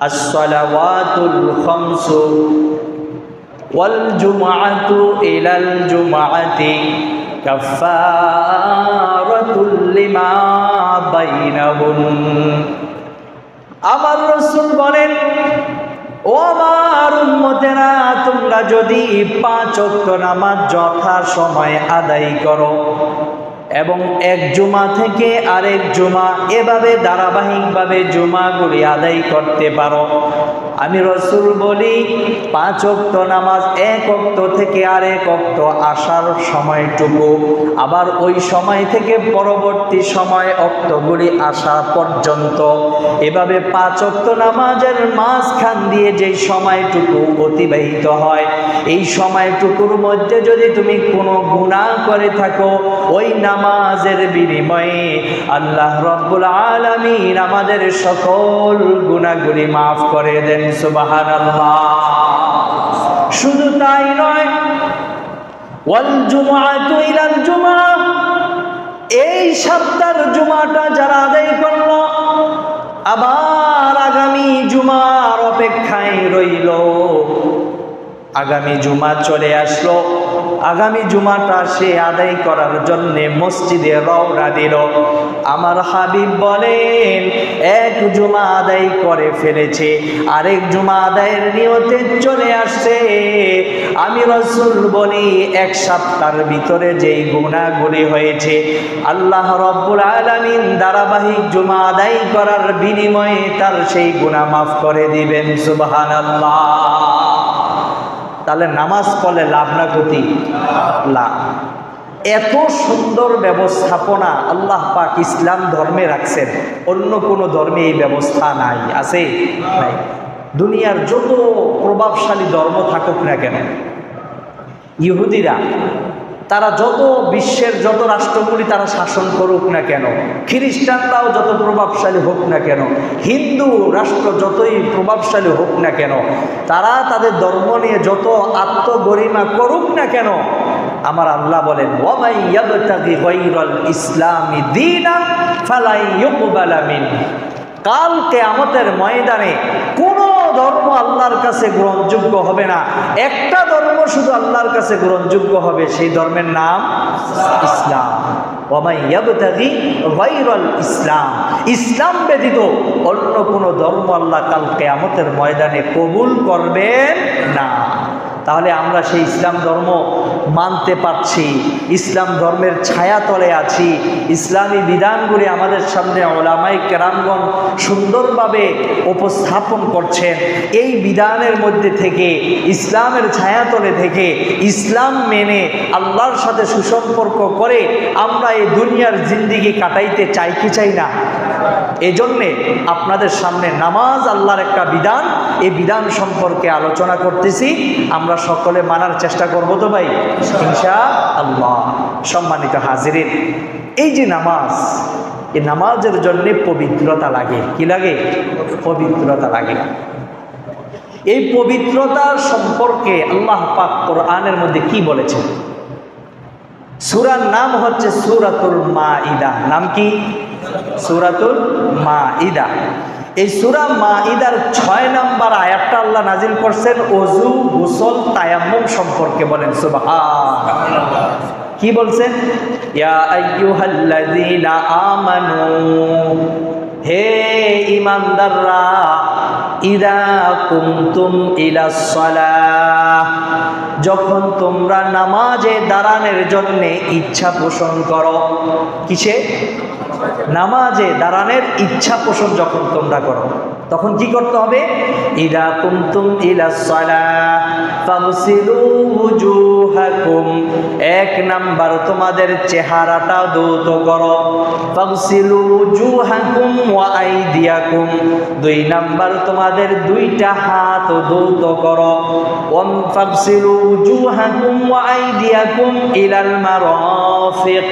আস-সালাওয়াতুল খামসু ওয়াল জুমআতু ইলাল জুমআতি কাফফারাতুল লিমা বাইনাহুম। আমার রাসূল বলেন, ও আমার উম্মতেরা, তোমরা যদি 5 ওয়াক্ত নামাজ যথা সময়ে আদায় করো এবং এক জুমা থেকে আরেক জুমা এভাবে ধারাবাহিকভাবে জুমাগুলি আদায় করতে পারো, আমি রাসূল বলি 5 ওয়াক্ত নামাজ এক ওয়াক্ত থেকে আরেক ওয়াক্ত আসার সময়টুকু, আবার ওই সময় থেকে পরবর্তী সময় ওয়াক্তগুলি আসা পর্যন্ত, এভাবে 5 ওয়াক্ত নামাজের মাঝখান দিয়ে যেই সময়টুকু অতিবাহিত হয়, এই সময়টুকুর মধ্যে যদি তুমি কোনো গুনাহ করে থাকো, ওই নামাজের বিনিময়ে আল্লাহ রাব্বুল আলামিন আমাদের সকল গুনাহগুলি মাফ করে দেন। সুবহানাল্লাহ। শুধু তাই নয়, ওয়াল জুমআতু ইলাল জুমআ, এই সপ্তাহের জুমাটা যারা আদায় করলো আবার আগামী জুমার অপেক্ষায় রইল, আগামী জুমা চলে আসলো, আগামী জুমাটা সে আদায় করার জন্য মসজিদে রওনা দিল। আমার হাবিব বলেন, এক জুমা আদায় করে ফেলেছে, আরেক জুমা আদায়ের নিয়তে চলে আসছে, আমি রাসূল বলি 1 সপ্তাহের ভিতরে যেই গুনাহগুলি হয়েছে আল্লাহ রাব্বুল আলামিন ধারাবাহিক জুমা আদায় করার বিনিময়ে তার সেই গুনাহ মাফ করে দিবেন। সুবহানাল্লাহ। তাহলে নামাজ পড়লে লাভ না ক্ষতি? লাভ। এত সুন্দর ব্যবস্থাপনা আল্লাহ পাক ইসলাম ধর্মে রাখছেন, অন্য কোনো ধর্মে এই ব্যবস্থা নাই। আছে? নাই। দুনিয়ার যত প্রভাবশালী ধর্ম থাকুক না কেন, ইহুদিরা তারা যত বিশ্বের যত রাষ্ট্রগুলি তারা শাসন করুক না কেন, খ্রিস্টানরাও যত প্রভাবশালী হোক না কেন, হিন্দু রাষ্ট্র যতই প্রভাবশালী হোক না কেন, তারা তাদের ধর্ম নিয়ে যত আত্মগরিমা করুক না কেন, আমার আল্লাহ বলেন, ওয়ামাই ইয়াবতাগি গায়রাল ইসলামি দীনান ফালা ইউকবালা মিনহু। কাল কিয়ামতের ময়দানে কোন ধর্ম আল্লাহর কাছে গ্রহণযোগ্য হবে না, একটা ধর্ম শুধু আল্লাহর কাছে গ্রহণযোগ্য হবে, সেই ধর্মের নাম ইসলাম। ওয়ামাই ইয়াবতাগি গায়রাল ইসলাম, ইসলাম ব্যতীত অন্য কোনো ধর্ম আল্লাহ কাল কিয়ামতের ময়দানে কবুল করবেন না। তাহলে আমরা সেই ইসলাম ধর্ম মানতে পারছি, ইসলাম ধর্মের ছায়াতলে আছি, ইসলামী বিধানগুলি আমাদের সামনে উলামায়ে কেরামগণ সুন্দরভাবে উপস্থাপন করছেন। এই বিধানের মধ্যে থেকে, ইসলামের ছায়াতলে থেকে, ইসলাম মেনে আল্লাহর সাথে সুসম্পর্ক করে আমরা এই দুনিয়ার জিন্দেগি কাটাইতে চাই কি চাই না? এজন্যে আপনাদের সামনে নামাজ আল্লাহর একটা বিধান, এই বিধান সম্পর্কে আলোচনা করতেছি। আমরা সকলে মানার চেষ্টা করব তো ভাই, ইনশাআল্লাহ। সম্মানিত হাজিরিন, এই যে নামাজ, এই নামাজের জন্য পবিত্রতা লাগে। কি লাগে? পবিত্রতা লাগে। এই পবিত্রতার সম্পর্কে আল্লাহ পাক কোরআনের মধ্যে কি বলেছেন? সূরার নাম হচ্ছে সূরাতুল মাইদা। নাম কি? সূরাতুল মাইদা। এই সূরা মাইদার 6 নম্বর আয়াতটা আল্লাহ নাজিল করছেন ওযু, গোসল, তায়াম্মুম সম্পর্কে। বলেন সুবহানাল্লাহ। কি বলছেন? ইয়া আইয়ুহাল্লাযীনা আমানু, হে ঈমানদাররা, ইযা কুমতুম ইলাস সালাহ, যখন তোমরা নামাজে দাঁড়ানোর জন্য ইচ্ছা পোষণ করো। কিসে? নামাজে দাঁড়ানোর ইচ্ছা পোষণ যখন তোমরা করো, তখন কি করতে হবে? ইযা কুমতুম ইলাস সালাহ ফাগসিলু ওয়ুজুহাকুম, 1 নাম্বার তোমাদের চেহারাটা ধৌত করো। ফাগসিলু ওয়ুজুহাকুম ওয়া আইদিয়াকুম, 2 নাম্বার তোমাদের 2টা হাত ধৌত করো। ফাগসিলু ওয়ুজুহাকুম ওয়া আইদিয়াকুম ইলাল মারাফিক,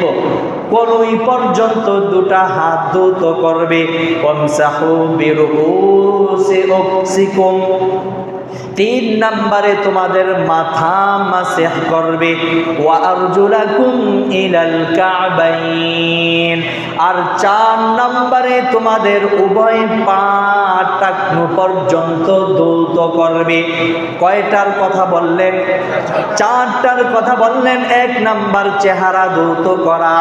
কোনই পর্যন্ত 2টা হাত ধৌত করবে। ওয়ামসাহু বিরুসিকুম, তিন নম্বরে তোমাদের মাথা মাসেহ করবে, ওয়া আরজুলাকুম ইলাল কাবাইন। আর চার নম্বরে তোমাদের উভয় পা টাকনু পর্যন্ত ধৌত করবে। কয়টার কথা বললেন? চারটার কথা বললেন। এক নাম্বার চেহারা ধৌত করা,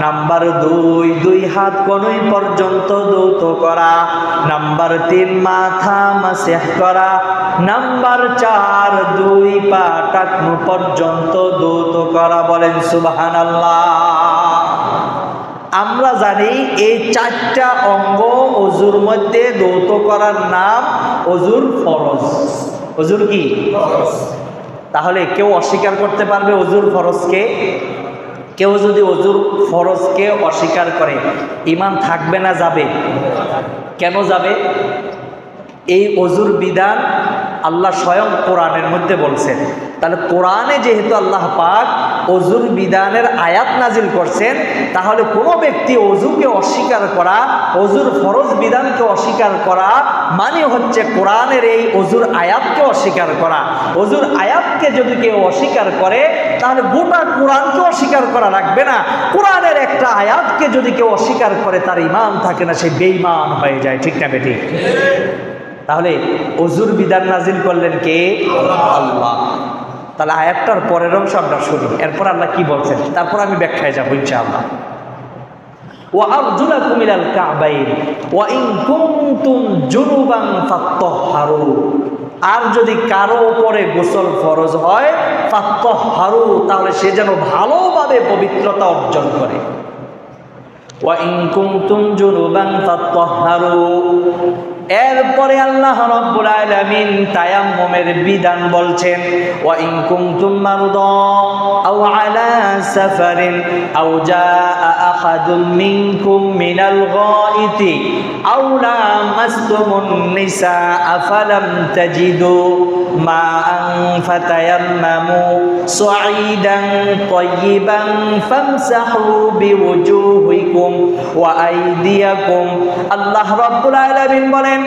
নাম্বার দুই দুই হাত কনুই পর্যন্ত ধৌত করা, নাম্বার তিন মাথা মাসেহ করা, নাম্বার চার দুই পা টাকনু পর্যন্ত ধৌত করা। বলেন সুবহানাল্লাহ। আমরা জানি এই চারটা অঙ্গ ওযুর মধ্যে ধৌত করার নাম ওযুর ফরজ। ওযুর কি? তাহলে কেউ অস্বীকার করতে পারবে ওযুর ফরজকে? কেউ যদি ওযুর ফরজকে অস্বীকার করে ঈমান থাকবে না যাবে? কেন যাবে? এই ওযুর বিধান আল্লাহ স্বয়ং কোরআনের মধ্যে বলছেন। তাহলে কোরআনে যেহেতু আল্লাহ পাক ওযুর বিধানের আয়াত নাজিল করছেন, তাহলে কোনো ব্যক্তি ওযুকে অস্বীকার করা, ওযুর ফরজ বিধানকে অস্বীকার করা মানে হচ্ছে কোরআনের এই ওযুর আয়াতকে অস্বীকার করা। ওযুর আয়াতকে যদি কেউ অস্বীকার করে তাহলে গোটা কোরআনকে অস্বীকার করা লাগবে না। কোরআনের একটা আয়াতকে যদি কেউ অস্বীকার করে তার ঈমান থাকে না, সে বেঈমান হয়ে যায়। ঠিক না বেঠিক? তাহলে ওযুর বিধান নাজিল করলেন কে? আল্লাহ। তাহলে আয়াতটার পরের অংশ আমরা শুনি, এরপর আল্লাহ কি বলছেন তারপর আমি ব্যাখ্যায় যাবো ইনশাআল্লাহ। ওয়া আরজুলাকুম ইলাল কাবাইন ওয়া ইন কুনতুম জুনুবান ফাত্তাহহারু। আর যদি কারো উপরে গোসল ফরজ হয় ফাত্তাহহারু, তাহলে সে যেন ভালোভাবে পবিত্রতা অর্জন করে। ওয়া ইন কুনতুম জুনুবান ফাত্তাহহারু। এরপরে আল্লাহ রাব্বুল আলামিন তায়াম্মুমের বিধান বলছেন, ওয়া ইন কুনতুম মারদা আও আলা সাফারিন আও জাআ আহাদুম মিনকুম মিনাল গায়িতি আও লামাসতুমুন নিসা ফালাম তাজিদু মাআন ফাতায়াম্মামু সুঈদান তাইয়িবান ফামসাহু বিওজুহিকুম ওয়া আইদিয়াকুম। আল্লাহ রাব্বুল আলামিন বলেন,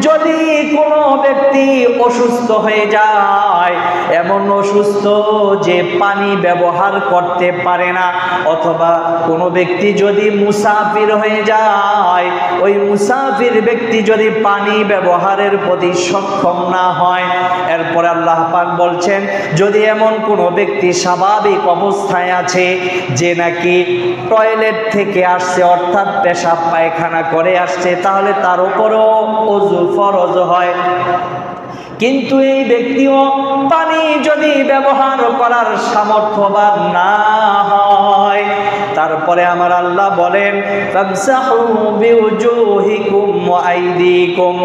যদি কোনো ব্যক্তি অসুস্থ হয়ে যায়, এমন অসুস্থ যে পানি ব্যবহার করতে পারে না, অথবা কোনো ব্যক্তি যদি মুসাফির হয়ে যায়, ওই মুসাফির ব্যক্তি যদি পানি ব্যবহারের প্রতি সক্ষম না হয়, এরপর আল্লাহ পাক বলছেন যদি এমন কোনো ব্যক্তি স্বাভাবিক অবস্থায় আছে যে নাকি টয়লেট থেকে আসছে অর্থাৎ পেশাব পায়খানা করে আসছে, তাহলে তার উপরও ওযু ফরজ হয়। কিন্তু এই ব্যক্তিও পানি যদি ব্যবহার করার সামর্থ্যবান না হয়, তারপরে আমার আল্লাহ বলেন ফামসাহু বিউজুহিকুম ওয়া আইদিকুম।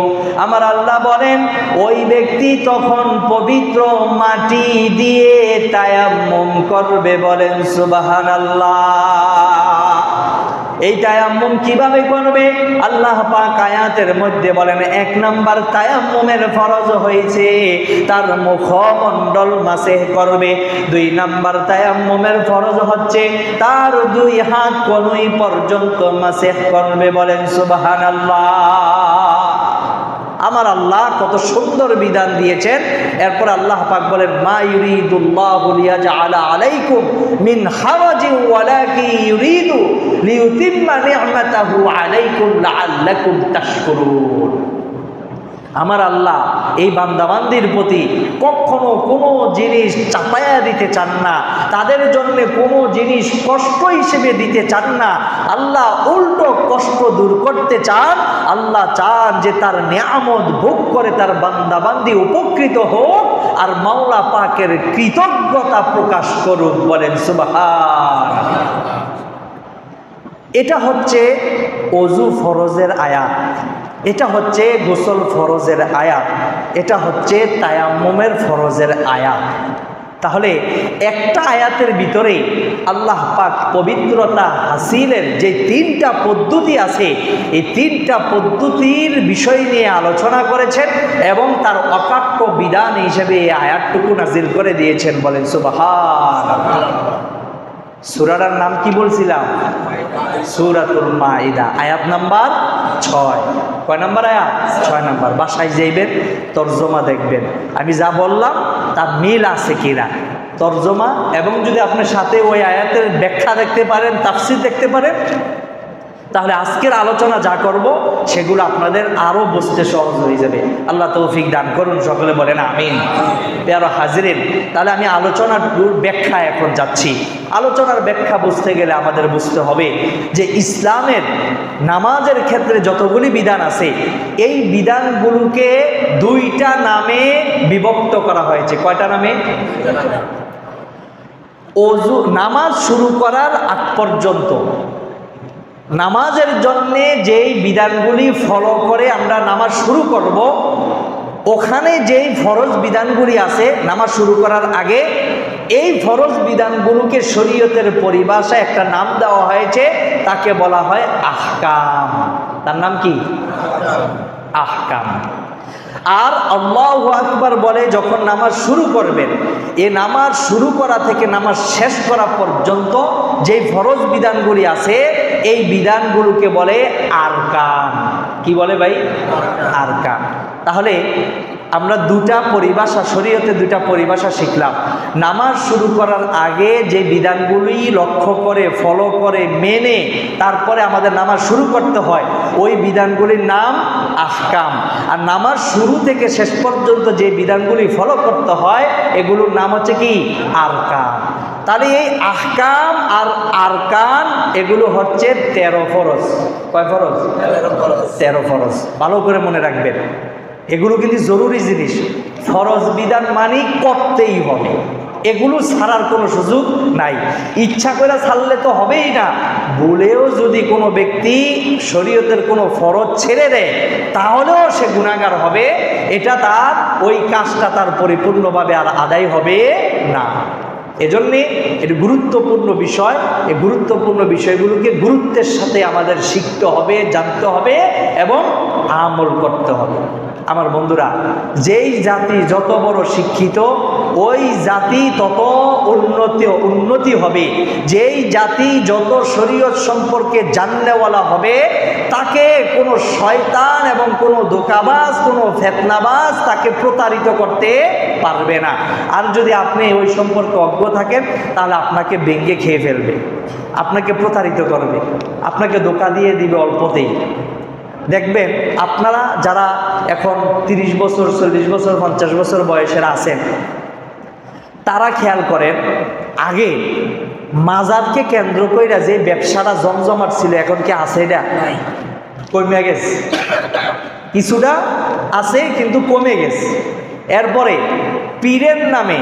আমার আল্লাহ বলেন ওই ব্যক্তি তখন পবিত্র মাটি দিয়ে তায়াম্মুম করবে। বলেন সুবহানাল্লাহ। এই তায়াম্মুম কিভাবে করবে? আল্লাহ পাক আয়াতের মধ্যে বলেন, এক নাম্বার তায়াম্মুমের ফরজ হয়েছে তার মুখমণ্ডল মাসেহ করবে। দুই নাম্বার তায়াম্মুমের ফরজ হচ্ছে তার দুই হাত কনুই পর্যন্ত মাসেহ করবে। বলেন সুবহানাল্লাহ। আমার আল্লাহ কত সুন্দর বিধান দিয়েছেন। এরপর আল্লাহ পাক বলেন, মা ইউরিদুল্লাহু লিয়াজআলা আলাইকুম মিন হারাজিন ওয়ালাকিন ইউরিদু লিইউতিম্মা নি'মাতাহু আলাইকুম লাআল্লাকুম তাশকুরুন। আমার আল্লাহ এই বান্দাবান্দির প্রতি কখনো কোনো জিনিস চাপায়া দিতে চান না, তাদের জন্য কোনো জিনিস কষ্ট হিসেবে দিতে চান না। আল্লাহ উল্টো কষ্ট দূর করতে চান। আল্লাহ চান যে তার নিয়ামত ভোগ করে তার বান্দাবান্দি উপকৃত হোক আর মাওলা পাকের কৃতজ্ঞতা প্রকাশ করুক। বলেন সুবহানাল্লাহ। এটা হচ্ছে ওযু ফরজের আয়াত, এটা হচ্ছে গোসল ফরজের আয়াত, এটা হচ্ছে তায়াম্মুমের ফরজের আয়াত। তাহলে একটা আয়াতের ভিতরে আল্লাহ পাক পবিত্রতা হাসিলের যে তিনটা পদ্ধতি আছে, এই তিনটা পদ্ধতির বিষয় নিয়ে আলোচনা করেছেন এবং তার অকাট্য বিধান হিসেবে এই আয়াতটুকু নাজিল করে দিয়েছেন। বলেন সুবহানাল্লাহ। সূরাটার নাম কি বলছিলাম? সূরাতুল মাইদা, আয়াত নাম্বার 6। কয় নাম্বার আয়াত? 6 নাম্বার। বাসায় যাইবেন, তরজমা দেখবেন আমি যা বললাম তার মিল আছে কিনা, তরজমা, এবং যদি আপনি সাথে ওই আয়াতের ব্যাখ্যা দেখতে পারেন, তাফসীর দেখতে পারেন, তাহলে আজকের আলোচনা যা করব সেগুলো আপনাদের আরো বুঝতে সহজ হয়ে যাবে। আল্লাহ তৌফিক দান করুন, সকলে বলেন আমিন। প্রিয় হাজিরিন, তাহলে আমি আলোচনার ব্যাখ্যা এখন যাচ্ছি। আলোচনার ব্যাখ্যা বুঝতে গেলে আমাদের বুঝতে হবে যে ইসলামের নামাজের ক্ষেত্রে যতগুলি বিধান আছে এই বিধানগুলোকে দুইটা নামে বিভক্ত করা হয়েছে। কয়টা নামে? ওযু, নামাজ শুরু করার আগ পর্যন্ত নামাজের জন্যে যেই বিধানগুলি ফলো করে আমরা নামাজ শুরু করব, ওখানে যেই ফরজ বিধানগুলি আছে নামাজ শুরু করার আগে, এই ফরজ বিধানগুলোকে শরীয়তের পরিভাষায় একটা নাম দেওয়া হয়েছে, তাকে বলা হয় আহকাম। তার নাম কি? আহকাম। আর আল্লাহু আকবার বলে যখন নামাজ শুরু করবেন, এই নামাজ শুরু করা থেকে নামাজ শেষ করা পর্যন্ত যেই ফরজ বিধানগুলি আছে এই বিধানগুলোকে বলে আরকান। কি বলে ভাই? আরকান। তাহলে আমরা দুটা পরিভাষা, শরীয়তে দুটা পরিভাষা শিখলাম। নামাজ শুরু করার আগে যে বিধানগুলি লক্ষ্য করে, ফলো করে, মেনে তারপরে আমাদের নামাজ শুরু করতে হয়, ওই বিধানগুলির নাম আহকাম। আর নামাজ শুরু থেকে শেষ পর্যন্ত যে বিধানগুলি ফলো করতে হয় এগুলোর নাম হচ্ছে কি? আরকান। তাহলে এই আহকাম আর আরকান এগুলো হচ্ছে 13 ফরজ। কয় ফরজ? 13 ফরজ। ভালো করে মনে রাখবেন, এগুলো কিন্তু জরুরি জিনিস। ফরজ বিধান মানি করতেই হবে, এগুলো ছাড়ার কোনো সুযোগ নাই। ইচ্ছা করে ছাড়লে তো হবেই না। ভুলেও যদি কোনো ব্যক্তি শরীয়তের কোনো ফরজ ছেড়ে দেয় তাহলেও সে গুনাহগার হবে, এটা তার, ওই কাজটা তার পরিপূর্ণভাবে আর আদায় হবে না। এজন্যে এটি গুরুত্বপূর্ণ বিষয়। এই গুরুত্বপূর্ণ বিষয়গুলোকে গুরুত্বের সাথে আমাদের শিখতে হবে, জানতে হবে এবং আমল করতে হবে। আমার বন্ধুরা, যেই জাতি যত বড় শিক্ষিত ওই জাতি তত উন্নতি হবে। যেই জাতি যত শরীয়ত সম্পর্কে জাননেওয়ালা হবে তাকে কোনো শয়তান এবং কোনো ধোঁকাবাজ, কোনো ফিতনাবাজ তাকে প্রতারিত করতে পারবে না। আর যদি আপনি ওই সম্পর্কে অজ্ঞ থাকেন তাহলে আপনাকে ভেঙে খেয়ে ফেলবে, আপনাকে প্রতারিত করবে, আপনাকে ধোঁকা দিয়ে দিবে অল্পতেই। দেখবেন আপনারা যারা এখন 30 বছর, 40 বছর, 50 বছর বয়সের আছেন, তারা খেয়াল করেন আগে মাজারকে কেন্দ্র করে যে ব্যবসাটা জমজমাট ছিল এখন কি আছে? এটা কমে গেছে, কিছুটা আছে কিন্তু কমে গেছে। এরপরে পীরের নামে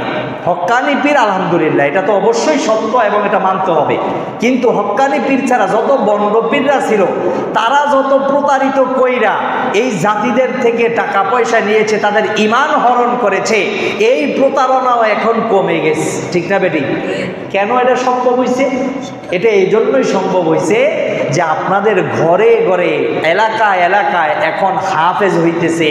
হক্কানি পীর, আলহামদুলিল্লাহ এটা তো অবশ্যই সত্য এবং এটা মানতে হবে, কিন্তু হক্কানি পীর ছাড়া যত বন্ড পীররা ছিল তারা যত প্রতারিত কইরা এই জাতিদের থেকে টাকা পয়সা নিয়েছে, তাদের ঈমান হরণ করেছে, এই প্রতারণাও এখন কমে গেছে। ঠিক না বেটি? কেন এটা সম্ভব হয়েছে? এটা এই জন্যই সম্ভব হয়েছে যে আপনাদের ঘরে ঘরে, এলাকায় এলাকায় এখন হাফেজ হইতেছে,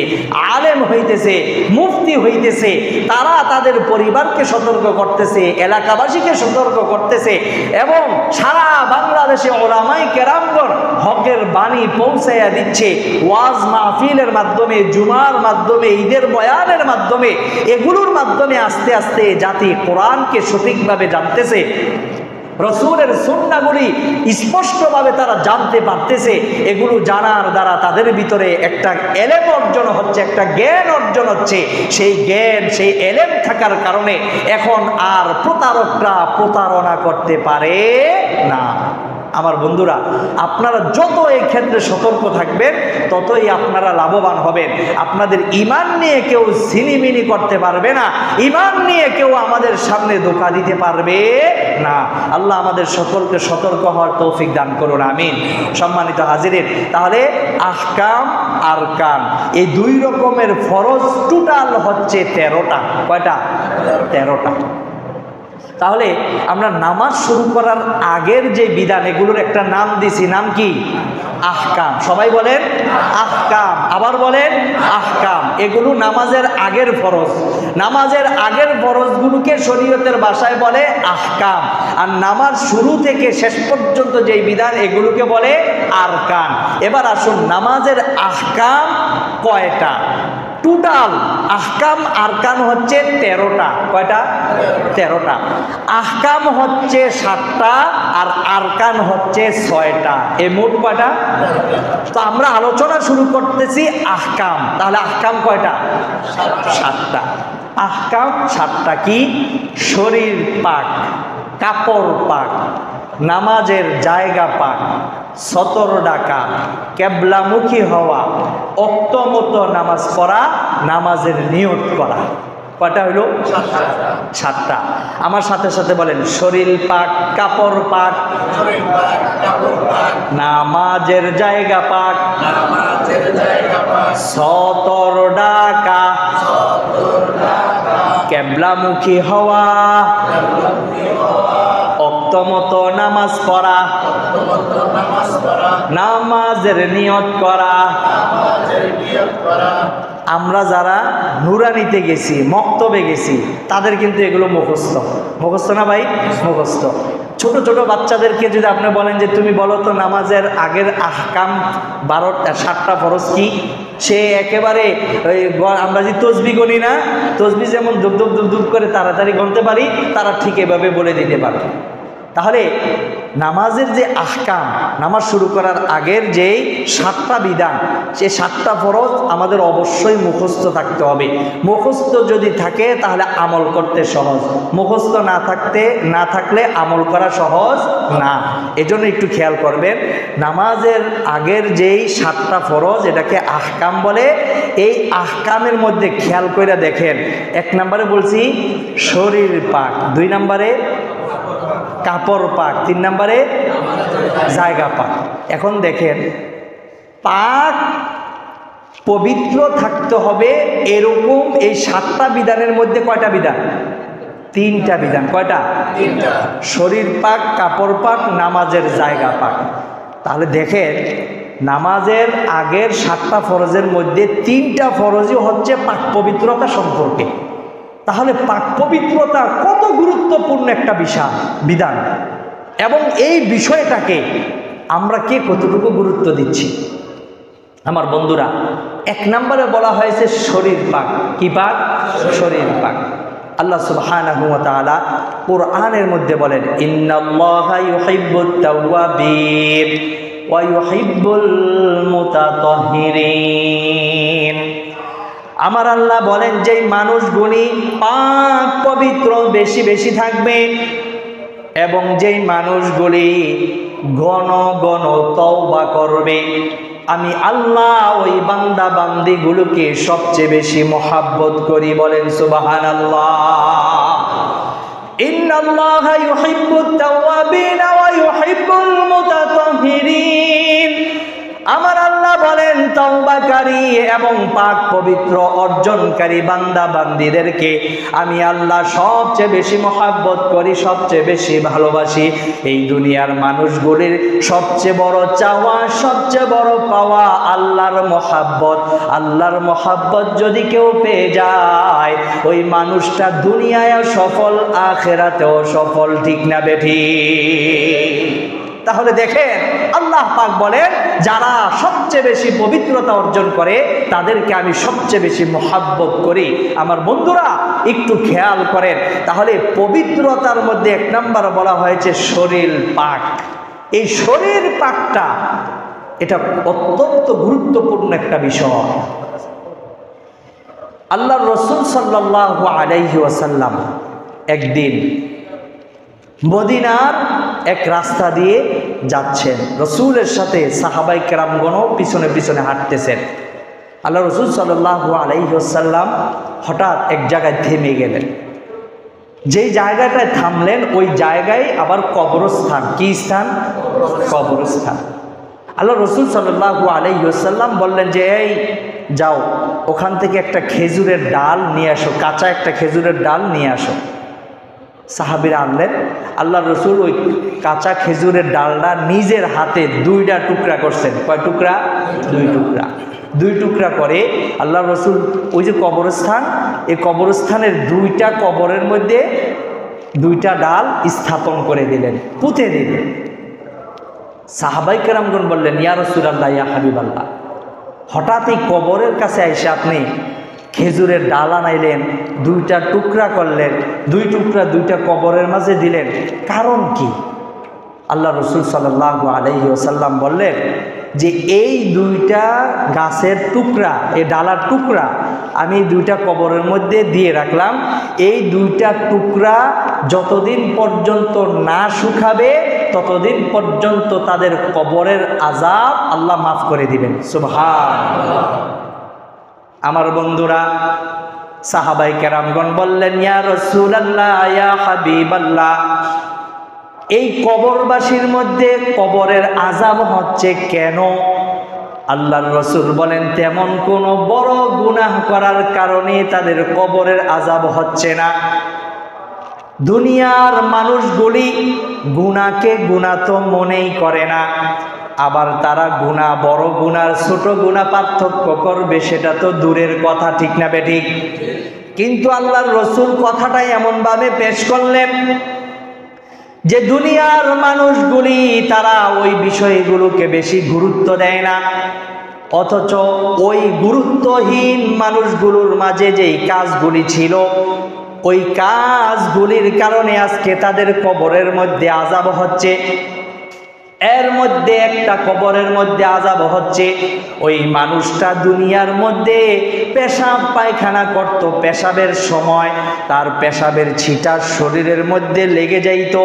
আলেম হইতেছে, মুফতি হইতেছে। তারা তাদের পরিবারকে সতর্ক করতেছে, এলাকাবাসীকে সতর্ক করতেছে এবং সারা বাংলাদেশে ওলামায়ে কেরামগণ হকের বাণী পৌঁছাইয়া দিচ্ছে। ওয়াজ মাহফিলের মাধ্যমে, জুমার মাধ্যমে, ঈদের বয়ানের মাধ্যমে, এগুলোর মাধ্যমে আস্তে আস্তে জাতি কোরআনকে সঠিকভাবে জানতেছে, রসুলের সুন্নাহগুলি স্পষ্টভাবে তারা জানতে পারতেছে। এগুলো জানার দ্বারা তাদের ভিতরে একটা এলেম অর্জন হচ্ছে, একটা জ্ঞান অর্জন হচ্ছে। সেই জ্ঞান, সেই এলেম থাকার কারণে এখন আর প্রতারকরা প্রতারণা করতে পারে না। আমার বন্ধুরা, আপনারা যত এই ক্ষেত্রে সতর্ক থাকবেন ততই আপনারা লাভবান হবেন। আপনাদের ঈমান নিয়ে কেউ ছিনিমিনি করতে পারবে না, ঈমান নিয়ে কেউ আমাদের সামনে ধোঁকা দিতে পারবে না। আল্লাহ আমাদের সকলকে সতর্ক হওয়ার তৌফিক দান করুন, আমিন। সম্মানিত হাজিরিন, তাহলে আহকাম আরকান এই দুই রকমের ফরজ টোটাল হচ্ছে 13টা। কয়টা? 13টা। তাহলে আমরা নামাজ শুরু করার আগের যে বিধান এগুলোর একটা নাম দিছি, নাম কি? আহকাম। সবাই বলেন আহকাম, আবার বলেন আহকাম। এগুলো নামাজের আগের ফরজ। নামাজের আগের ফরজগুলোকে শরীয়তের ভাষায় বলে আহকাম, আর নামাজ শুরু থেকে শেষ পর্যন্ত যেই বিধান এগুলোকে বলে আরকান। এবার আসুন, নামাজের আহকাম কয়টা? টোটাল আহকাম আরকান হচ্ছে 13টা। কয়টা? 13টা। আহকাম হচ্ছে 7টা আর আরকান হচ্ছে 6টা। এই মোট কয়টা? তো আমরা আলোচনা শুরু করতেছি আহকাম। তাহলে আহকাম কয়টা? 7টা। আহকাম 7টা। কি? শরীর পাক, কাপড় পাক, নামাজের জায়গা পাক, সতর ডাকা, কেবলামুখী হওয়া, অক্ত মতো নামাজ পড়া, নামাজের নিয়ত করা। কয়টা হইল? 7টা। আমার সাথে সাথে বলেন, শরীর পাক, কাপড় পাক, নামাজের জায়গা পাক, সতর ডাকা, কেবলামুখী হওয়া, অক্তমতো নামাজ পড়া, নামাজের নিয়ত করা। আমরা যারা নুরানিতে গেছি, মক্তবে গেছি, তাদের কিন্তু এগুলো মুখস্থ। মুখস্থ না ভাই? মুখস্থ। ছোট ছোট বাচ্চাদেরকে যদি আপনি বলেন যে তুমি বলো তো নামাজের আগের আহকাম 7টা ফরজ কি, সে একেবারে আমরা যে তসবি গণি না, তসবি যেমন দুব দুব দুব দুব করে তাড়াতাড়ি গণতে পারি, তারা ঠিক এভাবে বলে দিতে পারে। তাহলে নামাজের যে আহকাম, নামাজ শুরু করার আগের যেই 7টা বিধান, সেই 7টা ফরজ আমাদের অবশ্যই মুখস্থ থাকতে হবে। মুখস্থ যদি থাকে তাহলে আমল করতে সহজ, মুখস্থ না থাকলে আমল করা সহজ না। এজন্য একটু খেয়াল করবেন, নামাজের আগের যেই 7টা ফরজ, এটাকে আহকাম বলে। এই আহকামের মধ্যে খেয়াল করে দেখেন, 1 নম্বরে বলছি শরীর পাক, 2 নম্বরে কাপড় পাক, 3 নম্বরে জায়গা পাক। এখন দেখেন, পাক পবিত্র থাকতে হবে এরকম এই 7টা বিধানের মধ্যে কয়টা বিধান? 3টা বিধান। কয়টা? 3টা। শরীর পাক, কাপড় পাক, নামাজের জায়গা পাক। তাহলে দেখেন, নামাজের আগের 7টা ফরজের মধ্যে 3টা ফরজই হচ্ছে পাক পবিত্রতা সম্পর্কে। তাহলে পাক পবিত্রতা কত গুরুত্বপূর্ণ একটা বিধান, এবং এই বিষয়টাকে আমরা কে কতটুকু গুরুত্ব দিচ্ছি? আমার বন্ধুরা, 1 নম্বরে বলা হয়েছে শরীর পাক। কি পাক? শরীর পাক। আল্লাহ সুবহানাহু ওয়া তাআলা কোরআনের মধ্যে বলেন, ইন্নাল্লাহা ইউহিব্বুত তাওয়াবিন ওয়া ইউহিব্বুল মুতাতাহহিরিন। আমার আল্লাহ বলেন, যেই মানুষগুলি পাক পবিত্র বেশি বেশি থাকবে এবং যেই মানুষগুলি ঘন ঘন তওবা করবে, আমি আল্লাহ ওই বান্দা বান্দিগুলোকে সবচেয়ে বেশি মহাব্বত করি। বলেন সুবহানাল্লাহ। ইন্নাল্লাহা ইউহিব্বুত তাওয়াবিন ওয়া ইউহিব্বুল মুতাতাহহিরিন। আমার আল্লাহ বলেন, তওবাকারী এবং পাক পবিত্র অর্জনকারী বান্দা বান্দীদেরকে আমি আল্লাহ সবচেয়ে বেশি মহাব্বত করি, সবচেয়ে বেশি ভালোবাসি। এই দুনিয়ার মানুষগুলির সবচেয়ে বড় চাওয়া, সবচেয়ে বড় পাওয়া আল্লাহর মহাব্বত। আল্লাহর মহাব্বত যদি কেউ পেয়ে যায়, ওই মানুষটা দুনিয়ায় সফল, আখিরাতেও সফল। ঠিক না বেঠিক? তাহলে দেখেন, আল্লাহ পাক বলেন, যারা সবচেয়ে বেশি পবিত্রতা অর্জন করে তাদেরকে আমি সবচেয়ে বেশি মহাব্বত করি। আমার বন্ধুরা, একটু খেয়াল করেন, তাহলে পবিত্রতার মধ্যে 1 নম্বর বলা হয়েছে শরীর পাক। এই শরীর পাকটা এটা অত্যন্ত গুরুত্বপূর্ণ একটা বিষয়। আল্লাহর রাসূল সাল্লাল্লাহু আলাইহি ওয়াসাল্লাম একদিন মদিনার এক রাস্তা দিয়ে যাচ্ছেন, রসুলের সাথে সাহাবাই কেরামগণ পিছনে পিছনে হাঁটতেছেন। আল্লাহ রসুল সাল্লাল্লাহু আলাইহি ওয়াসাল্লাম হঠাৎ এক জায়গায় থেমে গেলেন। যেই জায়গাটায় থামলেন ওই জায়গায় আবার কবরস্থান। কি স্থান? কবরস্থান। আল্লাহ রসুল সাল্লাল্লাহু আলাইহি ওয়াসাল্লাম বললেন যে, এই যাও, ওখান থেকে একটা খেজুরের ডাল নিয়ে আসো, কাঁচা একটা খেজুরের ডাল নিয়ে আসো। সাহাবীরা আনলেন। আল্লাহ রসুল ওই কাঁচা খেজুরের ডালটা নিজের হাতে 2টা টুকরা করছেন। কয় টুকরা? 2 টুকরা। দুই টুকরা করে আল্লাহ রসুল ওই যে কবরস্থান, এই কবরস্থানের দুইটা কবরের মধ্যে দুইটা ডাল স্থাপন করে দিলেন, পুঁতে দিলেন। সাহাবাই কেরামগণ বললেন, ইয়া রাসূলুল্লাহ, ইয়া হাবিবাল্লাহ, হঠাৎ এই কবরের কাছে এসে আপনি খেজুরের ডাল আনাইলেন, দুইটা টুকরা করলেন, দুই টুকরা দুইটা কবরের মাঝে দিলেন, কারণ কি? আল্লাহ রসুল সাল্লাল্লাহু আলাইহি ওয়াসাল্লাম বললেন যে এই দুইটা গাছের টুকরা, এই ডালার টুকরা আমি দুইটা কবরের মধ্যে দিয়ে রাখলাম। এই দুইটা টুকরা যতদিন পর্যন্ত না শুকাবে ততদিন পর্যন্ত তাদের কবরের আযাব আল্লাহ মাফ করে দিবেন। সুবহানাল্লাহ। আমার বন্ধুরা, সাহাবাই কেরামগণ বললেন, ইয়া রাসূলুল্লাহ, ইয়া হাবিবাল্লাহ, এই কবরবাসীর মধ্যে কবরের আযাব হচ্ছে কেন? আল্লাহর রাসূল বলেন, তেমন কোনো বড় গুনাহ করার কারণে তাদের কবরের আযাব হচ্ছে না। দুনিয়ার মানুষগুলি গুনাহকে গুনাহ তো মনেই করে না, আবার তারা গুনাহ, বড় গুনাহ ছোট গুনাহ পার্থক্য করবে সেটা তো দূরের কথা, ঠিক না বেঠিক? কিন্তু আল্লাহর রাসূল কথাটাই এমনভাবে পেশ করলেন যে দুনিয়ার মানুষগুলি তারা ওই বিষয়গুলোকে বেশি গুরুত্ব দেয় না, অথচ ওই গুরুত্বহীন মানুষগুলোর মাঝে যেই কাজগুলি ছিল, ওই কাজগুলির কারণে আজকে তাদের কবরের মধ্যে আযাব হচ্ছে। এর মধ্যে একটা কবরের মধ্যে আযাব হচ্ছে, ওই মানুষটা দুনিয়ার মধ্যে পেশাব পায়খানা করত, পেশাবের সময় তার পেশাবের ছিটা শরীরের মধ্যে লেগে যাইত,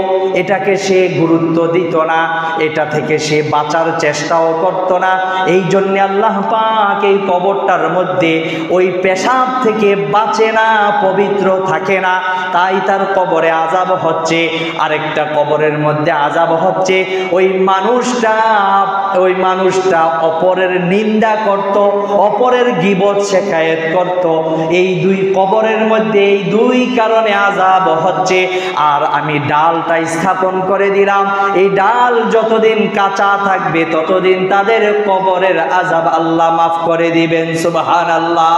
এটাকে সে গুরুত্ব দিত না, এটা থেকে সে বাঁচার চেষ্টাও করত না। এই জন্য আল্লাহ পাক এই কবরটার মধ্যে ওই পেশাব থেকে বাঁচে না, পবিত্র থাকে না, তাই তার কবরে আযাব হচ্ছে। আরেকটা কবরের মধ্যে আযাব হচ্ছে, ওই মানুষটা অপরের নিন্দা করত, অপরের গীবত শেখায়েত করত। এই দুই কবরের মধ্যে এই দুই কারণে আযাব হচ্ছে। আর আমি ডালটা স্থাপন করে দিলাম, এই ডাল যতদিন কাঁচা থাকবে ততদিন তাদের কবরের আযাব আল্লাহ মাফ করে দিবেন। সুবহানাল্লাহ।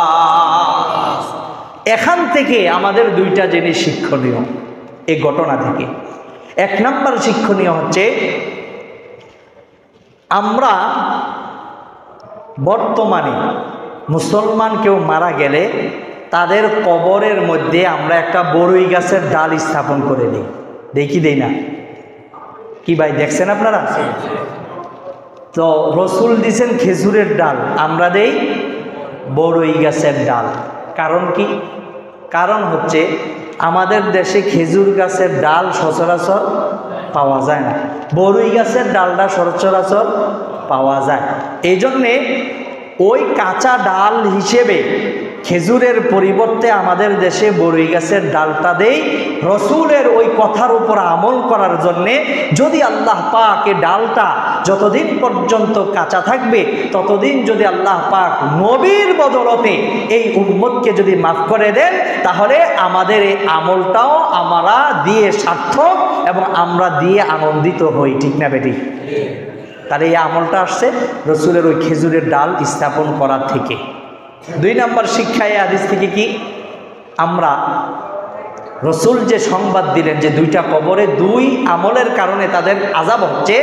এখান থেকে আমাদের দুইটা জিনিস শিক্ষণীয় এই ঘটনা থেকে। এক নাম্বার শিক্ষণীয় হচ্ছে, আমরা বর্তমানে মুসলমান কেউ মারা গেলে তাদের কবরের মধ্যে আমরা একটা বড়ই গাছের ডাল স্থাপন করে দিই, দেখি দেই না? কি ভাই, দেখছেন আপনারা? তো রসুল দিছেন খেজুরের ডাল, আমরা দেই বড়ই গাছের ডাল। কারণ কি? কারণ হচ্ছে আমাদের দেশে খেজুর গাছের ডাল সচরাচর পাওয়া যায় না, বড়ই গাছের ডালটা সচরাচর পাওয়া যায়। এই জন্যে ওই কাঁচা ডাল হিসেবে খেজুরের পরিবর্তে আমাদের দেশে বড়ই গাছের ডালটা দেই, রসুলের ওই কথার উপর আমল করার জন্যে। যদি আল্লাহ পাক এই ডালটা যতদিন পর্যন্ত কাঁচা থাকবে ততদিন যদি আল্লাহ পাক নবীর বদলতে এই উম্মতকে যদি মাফ করে দেন, তাহলে আমাদের এই আমলটাও আমরা দিয়ে সার্থক এবং আমরা দিয়ে আনন্দিত হই, ঠিক না বেটি? তাহলে এই আমলটা আসছে রসুলের ওই খেজুরের ডাল স্থাপন করার থেকে। দুই নম্বর শিক্ষা এই হাদিস থেকে কি? আমরা রসুল যে সংবাদ দিলেন যে দুইটা কবরে দুই আমলের কারণে তাদের আযাব হচ্ছে,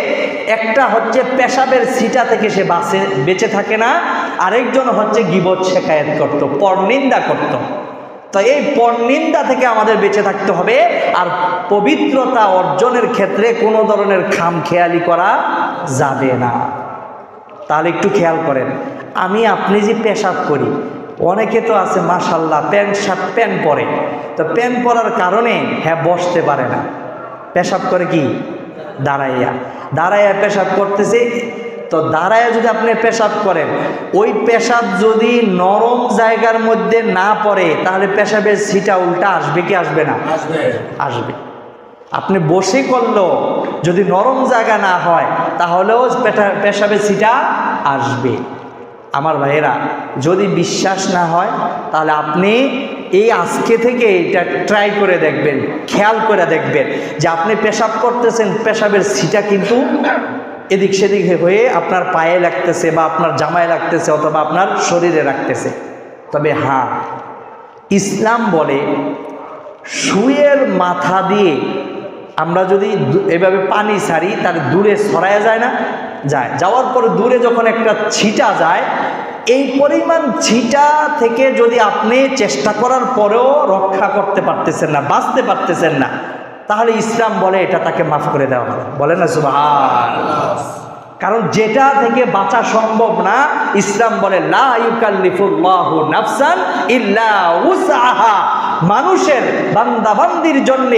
একটা হচ্ছে পেশাবের ছিটা থেকে সে বেঁচে থাকে না, আরেকজন হচ্ছে গীবত শেখায়েত করত, পরনিন্দা করত। তো এই পরনিন্দা থেকে আমাদের বেঁচে থাকতে হবে। আর পবিত্রতা অর্জনের ক্ষেত্রে কোনো ধরনের খামখেয়ালি করা যাবে না। তাহলে একটু খেয়াল করেন, আপনি যে পেশাব করি, অনেকে তো আছে মাশাল্লাহ প্যান্ট পরে, তো প্যান্ট পরার কারণে বসতে পারে না, পেশাব করে কি দাঁড়াইয়া পেশাব করতেছে। তো দাঁড়ায় যদি আপনি পেশাব করেন, ওই পেশাব যদি নরম জায়গার মধ্যে না পড়ে তাহলে পেশাবের ছিটা উল্টা আসবে কি আসবে না? আসবে। আপনি বসে করলেও যদি নরম জায়গা না হয় তাহলেও পেশাবের ছিটা আসবে। আমার ভাইয়েরা, যদি বিশ্বাস না হয় তাহলে আপনি এই আজকে থেকে এটা ট্রাই করে দেখবেন, খেয়াল করে দেখবেন যে আপনি পেশাব করতেছেন, পেশাবের ছিটা কিন্তু এদিক সেদিক হয়ে আপনার পায়ে লাগতেছে বা আপনার জামায় লাগতেছে অথবা আপনার শরীরে লাগতেছে। তবে হ্যাঁ, ইসলাম বলে শুয়ের মাথা দিয়ে আমরা যদি এভাবে পানি ছাড়ি তাহলে দূরে ছড়ায়া যায় না? যায়। যাওয়ার পরে দূরে যখন একটা ছিটা যায়, এই পরিমাণ ছিটা থেকে যদি আপনি চেষ্টা করার পরেও রক্ষা করতে পারতেছেন না, বাঁচতে পারতেছেন না, তাহলে ইসলাম বলে এটা তাকে মাফ করে দেওয়া হবে। বলে না সুবহানাল্লাহ। কারণ যেটা থেকে বাঁচা সম্ভব না, ইসলাম বলে লা ইউকাল্লিফুল্লাহু নাফসান ইল্লা উসআহা। মানুষের বান্দাবান্দির জন্য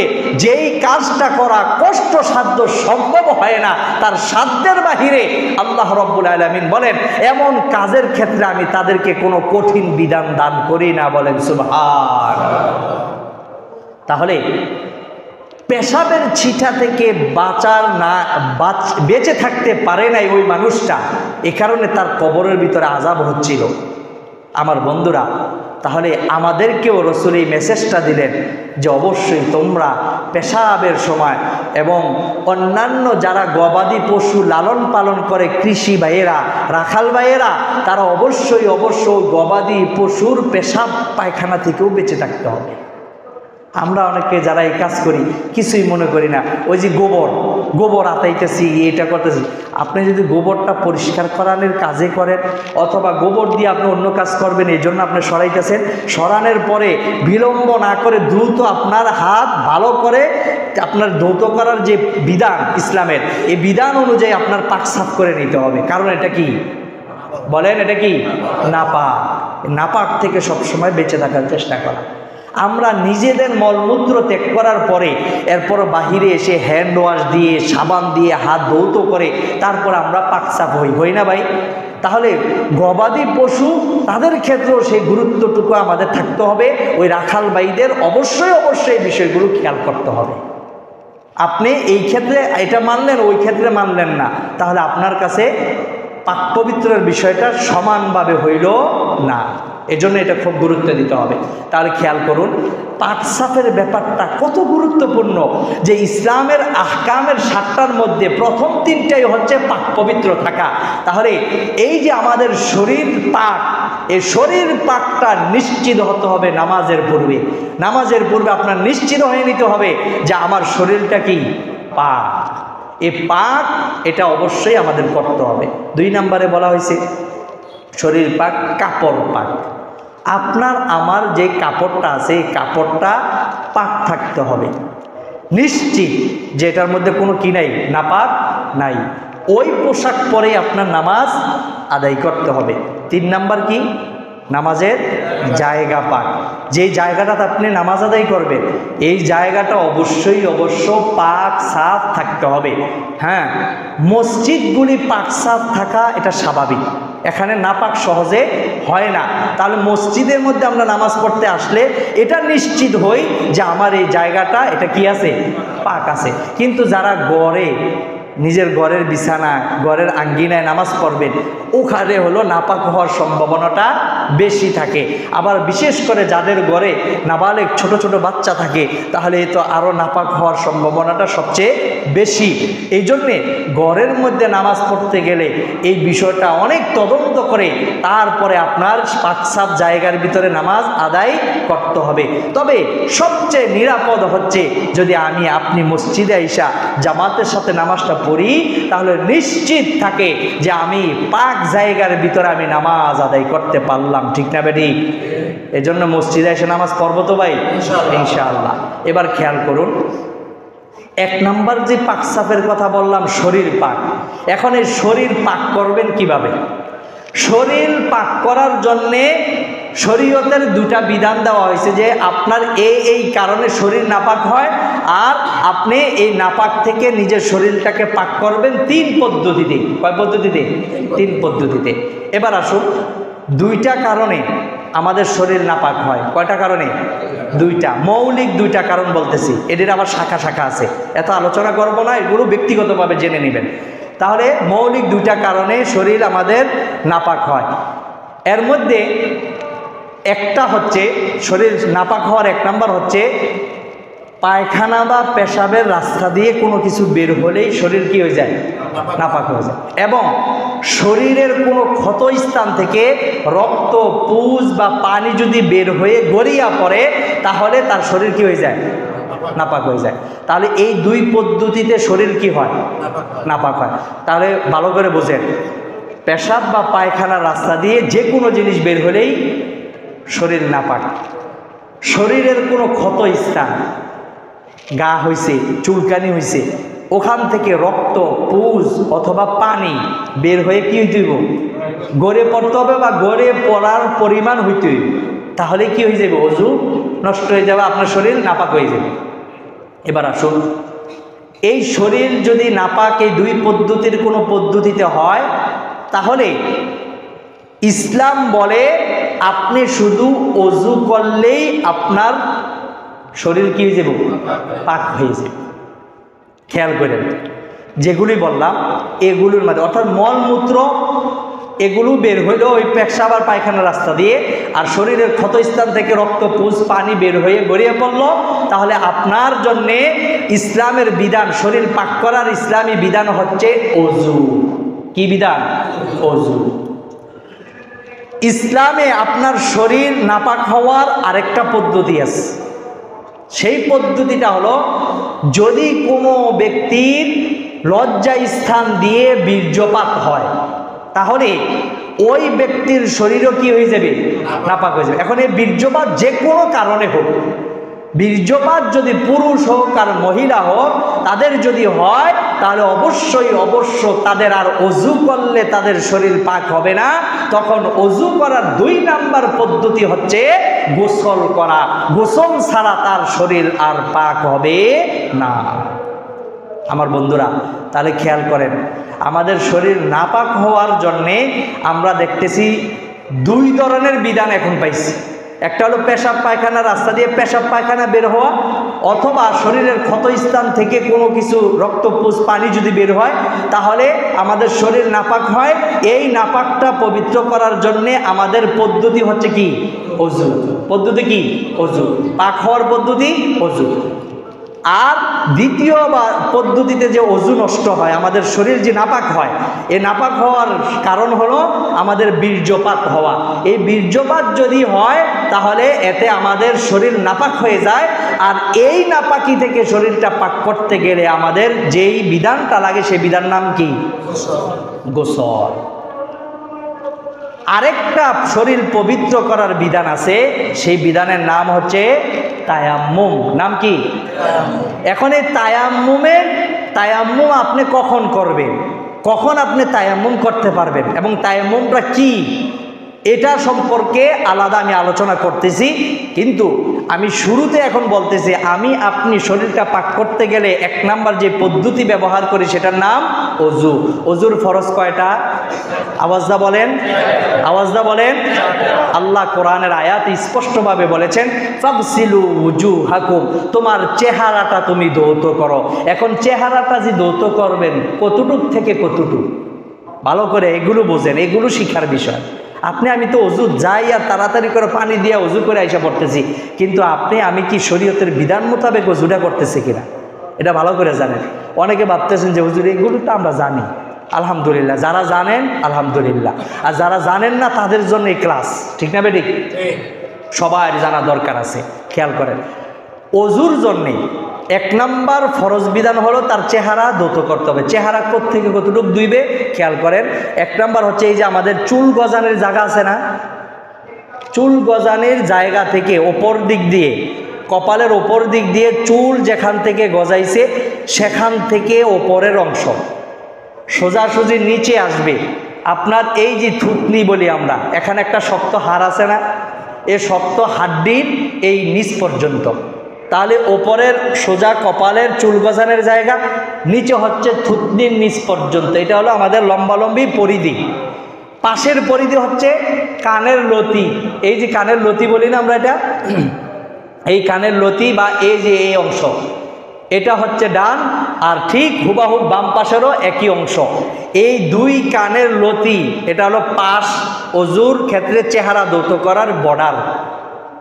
যেই কাজটা করা কষ্টসাধ্য সম্ভব হয় না, তার সাধ্যের বাহিরে আল্লাহ রাব্বুল আলামিন বলেন এমন কাজের ক্ষেত্রে আমি তাদেরকে কোনো কঠিন বিধান দান করি না। বলেন সুবহানাল্লাহ। তাহলে পেশাবের ছিটা থেকে বেঁচে থাকতে পারে নাই ওই মানুষটা, এ কারণে তার কবরের ভিতরে আযাব হচ্ছিল। আমার বন্ধুরা, তাহলে আমাদেরকেও রাসূল এই মেসেজটা দিলেন যে অবশ্যই তোমরা পেশাবের সময় এবং অন্যান্য যারা গবাদি পশু লালন পালন করে, কৃষি ভাইয়েরা, রাখাল ভাইয়েরা, তারা অবশ্যই গবাদি পশুর পেশাব পায়খানা থেকেও বেঁচে থাকতে হবে। আমরা অনেকে যারা এই কাজ করি কিছুই মনে করি না, ওই যে গোবর আতাইতেছি, এটা করতেছি। আপনি যদি গোবরটা পরিষ্কার করানোর কাজে করেন অথবা গোবর দিয়ে আপনি অন্য কাজ করবেন, এই জন্য আপনি সরাইতেছেন, সরানোর পরে বিলম্ব না করে দ্রুত আপনার হাত ভালো করে আপনার ধৌত করার যে বিধান ইসলামের, এই বিধান অনুযায়ী আপনার পাক সাফ করে নিতে হবে। কারণ এটা কি বলেন? এটা কি নাপাক থেকে সবসময় বেঁচে থাকার চেষ্টা করা। আমরা নিজেদের মলমূত্র ত্যাগ করার পরে এরপর বাহিরে এসে হ্যান্ড ওয়াশ দিয়ে সাবান দিয়ে হাত ধৌত করে তারপর আমরা পাকসাফ হই না ভাই? তাহলে গবাদি পশু তাদের ক্ষেত্রেও সেই গুরুত্বটুকু আমাদের থাকতে হবে। ওই রাখাল ভাইদের অবশ্যই এই বিষয়গুলো খেয়াল করতে হবে। আপনি এই ক্ষেত্রে এটা মানলেন, ওই ক্ষেত্রে মানলেন না, তাহলে আপনার কাছে পাক পবিত্রের বিষয়টা সমানভাবে হইল না। এজন্য এটা খুব গুরুত্ব দিতে হবে। তাহলে খেয়াল করুন পাক সাফের ব্যাপারটা কত গুরুত্বপূর্ণ, যে ইসলামের আহকামের 7টার মধ্যে প্রথম 3টাই হচ্ছে পাক পবিত্র থাকা। তাহলে এই যে আমাদের শরীর পাক, এই শরীর পাকটা নিশ্চিত হতে হবে নামাজের পূর্বে। নামাজের পূর্বে আপনার নিশ্চিত হয়ে নিতে হবে যে আমার শরীরটা কি পাক। এই পাক এটা অবশ্যই আমাদের করতে হবে। 2 নম্বরে বলা হয়েছে শরীর পাক, কাপড় পাক। আপনার আমার যে কাপড়টা আছে এই কাপড়টা পাক থাকতে হবে, নিশ্চিত যে এটার মধ্যে কোনো কি নাই, নাপাক নাই। ওই পোশাক পরে আপনার নামাজ আদায় করতে হবে। 3 নাম্বার কি? নামাজের জায়গা পাক। যেই জায়গাটাতে আপনি নামাজ আদায় করবেন এই জায়গাটা অবশ্যই পাক সাফ থাকতে হবে। হ্যাঁ, মসজিদগুলি পাক সাফ থাকা এটা স্বাভাবিক, এখানে নাপাক সহজে হয় না। তাহলে মসজিদের মধ্যে আমরা নামাজ পড়তে আসলে এটা নিশ্চিত হই যে আমার এই জায়গাটা এটা কি আছে, পাক আছে। কিন্তু যারা নিজের ঘরের বিছানা, ঘরের আঙ্গিনায় নামাজ পড়বেন, ওখানে হলো নাপাক হওয়ার সম্ভাবনাটা বেশি থাকে। আবার বিশেষ করে যাদের ঘরে নাবালেগ ছোট ছোট বাচ্চা থাকে তাহলে তো আরও নাপাক হওয়ার সম্ভাবনাটা সবচেয়ে বেশি। এই জন্যে ঘরের মধ্যে নামাজ পড়তে গেলে এই বিষয়টা অনেক তদন্ত করে তারপরে আপনার পাকসাফ জায়গার ভিতরে নামাজ আদায় করতে হবে। তবে সবচেয়ে নিরাপদ হচ্ছে যদি আপনি মসজিদে আইসা জামাতের সাথে নামাজটা পড়ি, তাহলে নিশ্চিত থাকে যে আমি পাক জায়গার ভিতরে আমি নামাজ আদায় করতে পারলাম। ঠিক না বেটি? এই জন্য মসজিদে এসে নামাজ পড়বো তো ভাই ইনশাআল্লাহ। এবার খেয়াল করুন 1 নাম্বার যে পাক সাফের কথা বললাম শরীর পাক। এখন এই শরীর পাক করবেন কিভাবে? শরীর পাক করার জন্যে শরীয়তের 2টা বিধান দেওয়া হয়েছে যে আপনার এই কারণে শরীর নাপাক হয়, আর আপনি এই নাপাক থেকে নিজের শরীরটাকে পাক করবেন 3 পদ্ধতিতে। কয় পদ্ধতিতে? 3 পদ্ধতিতে। এবার আসুন 2টা কারণে আমাদের শরীর নাপাক হয়। কয়টা কারণে? 2টা মৌলিক 2টা কারণ বলতেছি, এদের আবার শাখা আছে, এত আলোচনা করবো না, এগুলো ব্যক্তিগতভাবে জেনে নেবেন। তাহলে মৌলিক 2টা কারণে শরীর আমাদের নাপাক হয়। এর মধ্যে একটা হচ্ছে শরীর নাপাক হওয়ার 1 নাম্বার হচ্ছে পায়খানা বা পেশাবের রাস্তা দিয়ে কোনো কিছু বের হলেই শরীর কি হয়ে যায়? নাপাক হয়ে যায়। এবং শরীরের কোনো ক্ষত স্থান থেকে রক্ত, পুজ বা পানি যদি বের হয়ে গড়িয়া পড়ে, তাহলে তার শরীর কি হয়ে যায়? নাপাক হয়ে যায়। তাহলে এই দুই পদ্ধতিতে শরীর কি হয়? নাপাক হয়। তাহলে ভালো করে বোঝেন, পেশাব বা পায়খানার রাস্তা দিয়ে যে কোনো জিনিস বের হলেই শরীর নাপাক। শরীরের কোনো ক্ষত স্থান, গা হয়েছে, চুলকানি হয়েছে, ওখান থেকে রক্ত, পুজ অথবা পানি বের হয়ে কি হইতে হইব? গড়ে পড়তে হবে বা গড়ে পড়ার পরিমাণ হইতে হইব। তাহলে কি হয়ে যাবে? অজু নষ্ট হয়ে যাবে, আপনার শরীর নাপাক হয়ে যাবে। এবার আসুন, এই শরীর যদি নাপাক এই দুই পদ্ধতির কোনো পদ্ধতিতে হয়, তাহলে ইসলাম বলে আপনি শুধু অজু করলেই আপনার শরীর কি হয়ে যাবে? পাক হয়ে যাবে। খেয়াল করেন, যেগুলি বললাম এগুলোর মধ্যে, অর্থাৎ মলমূত্র এগুলো বের হইল ওই পেশাব আর পায়খানার রাস্তা দিয়ে, আর শরীরের ক্ষতস্থান থেকে রক্ত, পুজ, পানি বের হয়ে গড়িয়ে পড়ল, তাহলে আপনার জন্যে ইসলামের বিধান, শরীর পাক করার ইসলামী বিধান হচ্ছে অজু। কি বিধান? অজু। ইসলামে আপনার শরীর নাপাক হওয়ার আরেকটা পদ্ধতি আছে। সেই পদ্ধতিটা হলো, যদি কোনো ব্যক্তির লজ্জা স্থান দিয়ে বীর্যপাত হয়, তাহলে ওই ব্যক্তির শরীরও কি হয়ে যাবে? নাপাক হয়ে যাবে। এখন এই বীর্যপাত যে কোনো কারণে হোক, বীর্যপাত যদি পুরুষ হোক আর মহিলা হোক, তাদের যদি হয়, তাহলে অবশ্যই তাদের আর অজু করলে তাদের শরীর পাক হবে না। তখন অজু করার 2 নাম্বার পদ্ধতি হচ্ছে গোসল করা। গোসল ছাড়া তার শরীর আর পাক হবে না। আমার বন্ধুরা, তাহলে খেয়াল করেন, আমাদের শরীর নাপাক হওয়ার জন্যে আমরা দেখতেছি 2 ধরনের বিধান এখন পাইছি। একটা হলো পেশাব পায়খানা রাস্তা দিয়ে পেশাব পায়খানা বের হওয়া, অথবা শরীরের ক্ষত স্থান থেকে কোনো কিছু রক্ত, পুজ, পানি যদি বের হয়, তাহলে আমাদের শরীর নাপাক হয়। এই নাপাকটা পবিত্র করার জন্যে আমাদের পদ্ধতি হচ্ছে কি? অজু। পদ্ধতি কি? অজু। পাক হওয়ার পদ্ধতি অজু। আর দ্বিতীয় পদ্ধতিতে যে অজু নষ্ট হয়, আমাদের শরীর যে নাপাক হয়, এই নাপাক হওয়ার কারণ হলো আমাদের বীর্যপাত হওয়া। এই বীর্যপাত যদি হয়, তাহলে এতে আমাদের শরীর নাপাক হয়ে যায়। আর এই নাপাকি থেকে শরীরটা পাক করতে গেলে আমাদের যেই বিধানটা লাগে, সেই বিধান নাম কি? গোসল। আরেকটা শরীর পবিত্র করার বিধান আছে, সেই বিধানের নাম হচ্ছে তায়াম্মুম। নাম কি? এখন এই তায়াম্মুম আপনি কখন করবেন, কখন আপনি তায়াম্মুম করতে পারবেন, এবং তায়াম্মুমটা কি, এটা সম্পর্কে আলাদা আমি আলোচনা করতেছি। কিন্তু আমি শুরুতে এখন বলতেছি, আপনি শরীরটা পাক করতে গেলে 1 নাম্বার যে পদ্ধতি ব্যবহার করি, সেটার নাম অজু। অজুর ফরজ কয়টা? আওয়াজদা বলেন, আওয়াজদা বলেন। আল্লাহ কোরআনের আয়াত স্পষ্টভাবে বলেছেন, ফাগসিলু উজুহাকুম, তোমার চেহারাটা তুমি ধৌত করো। এখন চেহারাটা যে ধৌত করবেন, কতটুক থেকে কতটুক, ভালো করে এগুলো বোঝেন, এগুলো শিখার বিষয়। আমি তো অজু যাই আর তাড়াতাড়ি করে পানি দিয়ে অজু করে আইসা পড়তেছি, কিন্তু আমি কি শরীয়তের বিধান মোতাবেক অজুটা করতেছি কিনা, এটা ভালো করে জানেন। অনেকে ভাবতেছেন যে হুজুর এগুলো তো আমরা জানি, আলহামদুলিল্লাহ। যারা জানেন আলহামদুলিল্লাহ, আর যারা জানেন না তাদের জন্য এই ক্লাস, ঠিক না বেঠিক? সবার জানা দরকার আছে। খেয়াল করেন, অজুর জন্যে 1 নাম্বার ফরজ বিধান হলো তার চেহারা ধৌত করতে হবে। চেহারা কোত্থেকে কতটুক ধুইবে, খেয়াল করেন। 1 নাম্বার হচ্ছে এই যে আমাদের চুল গজানের জায়গা আছে না, চুল গজানের জায়গা থেকে ওপর দিক দিয়ে, কপালের ওপর দিক দিয়ে চুল যেখান থেকে গজাইছে, সেখান থেকে ওপরের অংশ সোজাসুজি নিচে আসবে। আপনার এই যে থুতনি বলি আমরা, এখানে একটা শক্ত হাড় আছে না, এই শক্ত হাড্ডির এই নিচ পর্যন্ত। তাহলে ওপরের সোজা কপালের চুল গজানের জায়গা, নিচে হচ্ছে থুতনির নিচ পর্যন্ত। এটা হলো আমাদের লম্বালম্বি পরিধি। পাশের পরিধি হচ্ছে কানের লতি। এই যে কানের লতি বলি না আমরা, এটা এই কানের লতি বা এই যে এই অংশ, এটা হচ্ছে ডান, আর ঠিক হুবাহুব বাম পাশেরও একই অংশ। এই 2 কানের লতি, এটা হলো পাশ, অজুর ক্ষেত্রে চেহারা ধৌত করার বর্ডার,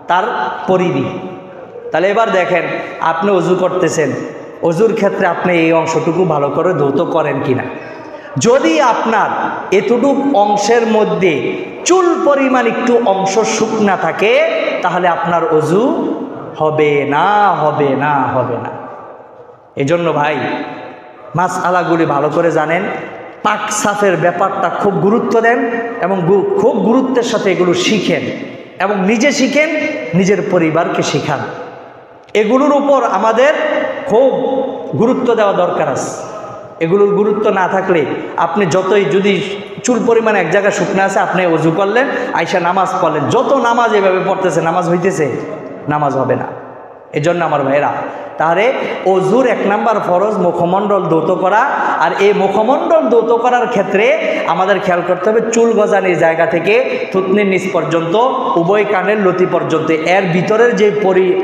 তার পরিধি। তাহলে এবার দেখেন, আপনি অজু করতেছেন, অজুর ক্ষেত্রে আপনি এই অংশটুকু ভালো করে ধৌত করেন কিনা। যদি আপনার এতটুক অংশের মধ্যে চুল পরিমাণ একটু অংশ শুকনা থাকে, তাহলে আপনার অজু হবে না, হবে না, হবে না। এজন্য ভাই মাসআলাগুলি ভালো করে জানেন, পাক সাফের ব্যাপারটা খুব গুরুত্ব দেন এবং খুব গুরুত্বের সাথে এগুলো শিখেন এবং নিজে শিখেন, নিজের পরিবারকে শিখান। এগুলোর উপর আমাদের খুব গুরুত্ব দেওয়া দরকার আছে। এগুলোর গুরুত্ব না থাকলে আপনি যতই, যদি চুল পরিমাণ এক জায়গায় শুকনো আছে, আপনি অজু করলেন, আইসা নামাজ পড়লেন, যত নামাজ এভাবে পড়তেছে, নামাজ হইতেছে? নামাজ হবে না। এজন্য আমার ভাইরা, তাহলে অজুর 1 নাম্বার ফরজ মুখমণ্ডল ধৌত করা। আর এই মুখমণ্ডল ধৌত করার ক্ষেত্রে আমাদের খেয়াল করতে হবে, চুল গজানির জায়গা থেকে থুতনির নিচ পর্যন্ত, উভয় কানের লতি পর্যন্ত, এর ভিতরের যে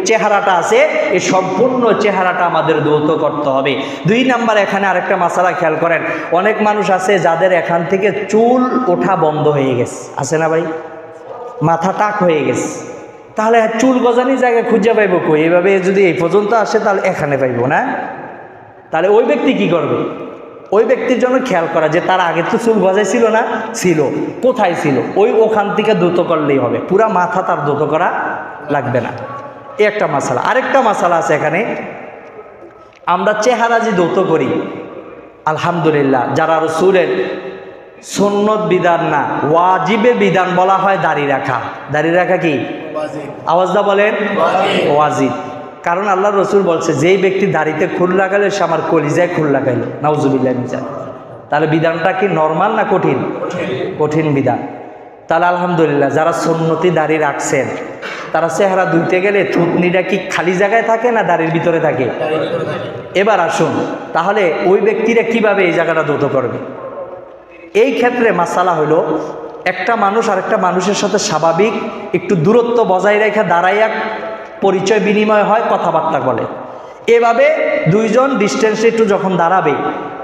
চেহারাটা আছে, এই সম্পূর্ণ চেহারাটা আমাদের ধৌত করতে হবে। 2 নাম্বার, এখানে আরেকটা মাসালা খেয়াল করেন, অনেক মানুষ আছে যাদের এখান থেকে চুল ওঠা বন্ধ হয়ে গেছে, আছে না ভাই? মাথা টাক হয়ে গেছে, তাহলে চুল গজানির জায়গায় খুঁজে পাইব কই? এইভাবে যদি এই পর্যন্ত আসে, তাহলে এখানে পাইব না। তাহলে ওই ব্যক্তি কি করবে? ওই ব্যক্তির জন্য খেয়াল করা যে তার আগে তো চুল গজাই ছিল না, ছিল, কোথায় ছিল, ওখান থেকে দ্রুত করলেই হবে, পুরা মাথা তার দ্রুত করা লাগবে না। এই একটা মাসালা। আরেকটা মাসালা আছে এখানে, আমরা চেহারা যে দ্রুত করি, আলহামদুলিল্লাহ, যারা রাসূলের সুন্নত বিধান না, ওয়াজিবে বিধান বলা হয় দাড়ি রাখা। দাড়ি রাখা কি? আওয়াজটা বলেন, ওয়াজিব। কারণ আল্লাহ রসুল বলছে, যেই ব্যক্তি দাড়িতে খুল লাগালে সে আমার কলিজায় খুল লাগাইলো, নাউজুবিল্লাহ মিজান। তাহলে বিধানটা কি নরমাল না কঠিন? কঠিন বিধান। তাহলে আলহামদুলিল্লাহ, যারা সুন্নতি দাড়ি রাখছেন, তারা চেহারা ধুইতে গেলে থুতনিটা কি খালি জায়গায় থাকে না দাড়ির ভিতরে থাকে? এবার আসুন, তাহলে ওই ব্যক্তিরা কিভাবে এই জায়গাটা ধৌত করবে? এই ক্ষেত্রে মাসালা হলো, একটা মানুষ আরেকটা মানুষের সাথে স্বাভাবিক একটু দূরত্ব বজায় রেখে দাঁড়াইয়া পরিচয় বিনিময় হয়, কথাবার্তা বলে। এভাবে 2 জন ডিস্টেন্সে একটু যখন দাঁড়াবে,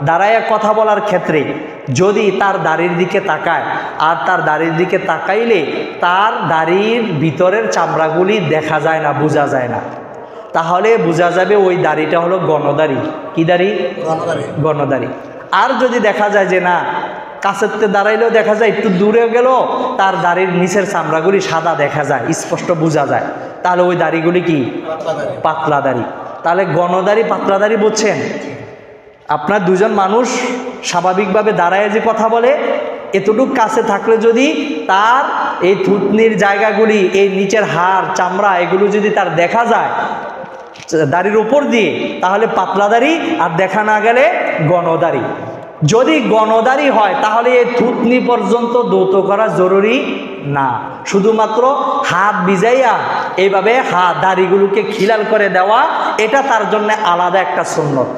দাঁড়াইয়া কথা বলার ক্ষেত্রে যদি তার দাড়ির দিকে তাকায়, আর তার দাড়ির দিকে তাকাইলে তার দাড়ির ভিতরের চামড়াগুলি দেখা যায় না, বোঝা যায় না, তাহলে বোঝা যাবে ওই দাড়িটা হলো গণদাড়ি। কি দাড়ি? গণদাড়ি। আর যদি দেখা যায় যে না, কাছেতে দাঁড়াইলেও দেখা যায়, একটু দূরে গেল তার দাড়ির নিচের চামড়াগুলি সাদা দেখা যায়, স্পষ্ট বোঝা যায়, তাহলে ওই দাড়িগুলি কি? পাতলা দাড়ি। তাহলে গণদাড়ি, পাতলা দাড়ি বুঝছেন? আপনার 2 জন মানুষ স্বাভাবিকভাবে দাঁড়ায় যে কথা বলে, এতটুকু কাছে থাকলে যদি তার এই থুতনির জায়গাগুলি, এই নিচের হাড়, চামড়া, এগুলো যদি তার দেখা যায় দাড়ির উপর দিয়ে, তাহলে পাতলা দাড়ি, আর দেখা না গেলে গণদাড়ি। যদি গণদাড়ি হয়, তাহলে এই থুতনি পর্যন্ত ধৌত করা জরুরি না, শুধুমাত্র হাত ভিজাইয়া এইভাবে দাড়িগুলোকে খিলাল করে দেওয়া, এটা তার জন্য আলাদা একটা সুন্নত,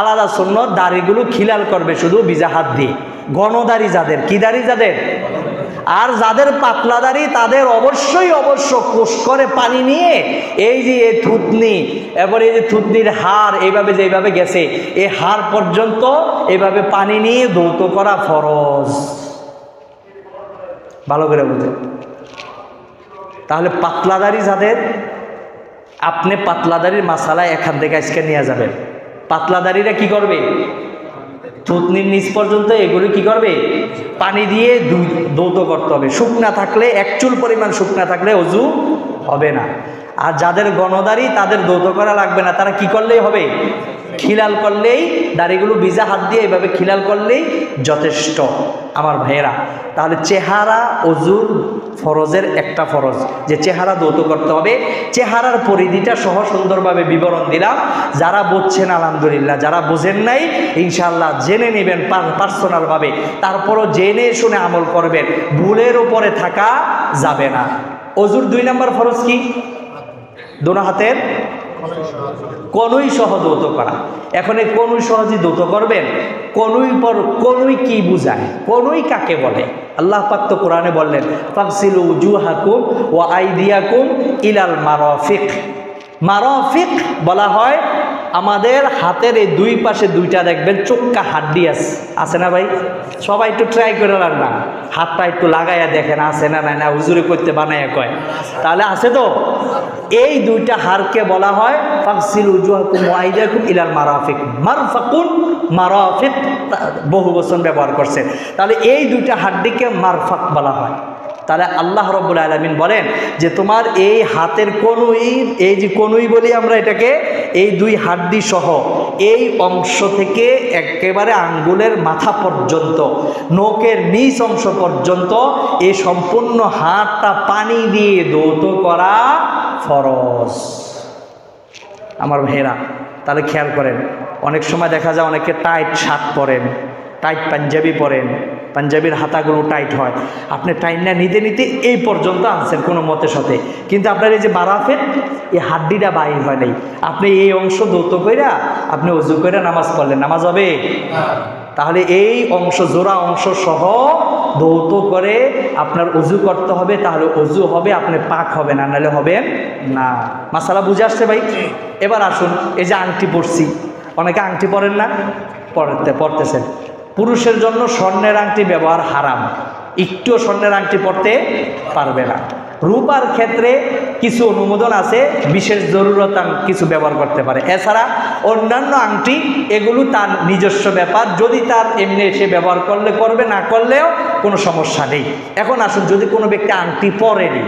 আলাদা সুন্নত। দাড়িগুলো খিলাল করবে শুধু ভিজা হাত দিয়ে। গণদাড়ি যাদের, কি দাড়ি যাদের? আর যাদের পাতলা দাড়ি, তাদের অবশ্যই কোষ করে পানি নিয়ে এই যে এই থুতনি, এবার এই যে থুতনির হাড় এইভাবে যেভাবে গেছে, এই হাড় পর্যন্ত এভাবে পানি নিয়ে ধৌত করা ফরজ। ভালো করে বুঝেন। তাহলে পাতলা দাড়ি যাদের, আপনি পাতলা দাড়ির মাসালায় এখান থেকে আজকে নিয়ে যাবেন। পাতলা দাড়িরা কি করবে? থুতনির নিচ পর্যন্ত এগুলি কি করবে? পানি দিয়ে ধৌত করতে হবে। শুকনা থাকলে, 1 চুল পরিমাণ শুকনা থাকলে অজু হবে না। আর যাদের গণদাড়ি, তাদের ধৌত করা লাগবে না, তারা কি করলেই হবে? খিলাল করলেই, দাড়িগুলো ভিজা হাত দিয়ে এভাবে খিলাল করলেই যথেষ্ট। আমার ভাইয়েরা, তাহলে চেহারা অজুর ফরজের একটা ফরজ, যে চেহারা ধৌত করতে হবে। চেহারার পরিধিটা সহ সুন্দরভাবে বিবরণ দিলাম। যারা বুঝছেন আলহামদুলিল্লাহ, যারা বুঝেন নাই ইনশাআল্লাহ জেনে নেবেন পার্সোনালভাবে, তারপরও জেনে শুনে আমল করবেন, ভুলের উপরে থাকা যাবে না। অজুর 2 নাম্বার ফরজ কি? দোনো হাতের কনুই সহ ধৌত করা। এখন এই কনুই সহজে ধৌত করবেন। কনুই কি বুঝায়? কনুই কাকে বলে? আল্লাহ পাক তো কোরআনে বললেন, ফাগসিলু উজুহাকুম ওয়া আইদিয়াকুম ইলাল মারাফিক। মারাফিক বলা হয় আমাদের হাতের এই দুই পাশে দুইটা দেখবেন চোক্কা হাড্ডি আছে না ভাই? সবাই একটু ট্রাই করে না, হাতটা একটু লাগাইয়া দেখেন আছে না নাই, না হুজুরে করতে বানাইয়া কয়, তাহলে আছে তো। এই দুইটা হাড়কে বলা হয় ফাগসিলু উজুহাকুম ওয়া আইদিয়াকুম ইলাল মারাফিক। মারফাকুন মারাফিক বহু বচন ব্যবহার করছে, তাহলে এই দুইটা হাড্ডিকে মারফাক বলা হয়। তাহলে আল্লাহ রাব্বুল আলামিন বলেন যে তোমার এই হাতের কনুই, এই যে কনুই বলি আমরা এটাকে, এই দুই হাড্ডি সহ এই অংশ থেকে একেবারে আঙ্গুলের মাথা পর্যন্ত, নখের নিচ অংশ পর্যন্ত এই সম্পূর্ণ হাতটা পানি দিয়ে ধৌত করা ফরজ। আমার ভাইরা তাহলে খেয়াল করেন, অনেক সময় দেখা যায় অনেকে টাইট শার্ট পরেন, টাইট পাঞ্জাবি পরেন, পাঞ্জাবির হাতাগুলো টাইট হয়, আপনি টাইট না নিতে নিতে এই পর্যন্ত আনছেন কোনো মতে সাথে, কিন্তু আপনার এই যে বারাফের এই হাড্ডিটা বাইর হয় নাই, আপনি এই অংশ ধৌত কইরা আপনি অজু কইরা নামাজ পড়লেন, নামাজ হবে? তাহলে এই অংশ জোড়া অংশ সহ ধৌত করে আপনার অজু করতে হবে, তাহলে অজু হবে, আপনি পাক হবে না, নাহলে হবেন না। মাসালা বুঝে আসছে ভাই? এবার আসুন, এই যে আংটি পরছি, অনেকে আংটি পরেন না, পরতেছেন। পুরুষের জন্য স্বর্ণের আংটি ব্যবহার হারাম, একটুও স্বর্ণের আংটি পরতে পারবে না। রূপার ক্ষেত্রে কিছু অনুমোদন আছে, বিশেষ জরুরত কিছু ব্যবহার করতে পারে, এছাড়া অন্যান্য আংটি এগুলো তার নিজস্ব ব্যাপার, যদি তার এমনি এসে ব্যবহার করলে করবে, না করলেও কোনো সমস্যা নেই। এখন আসুন, যদি কোনো ব্যক্তি আংটি পরেনি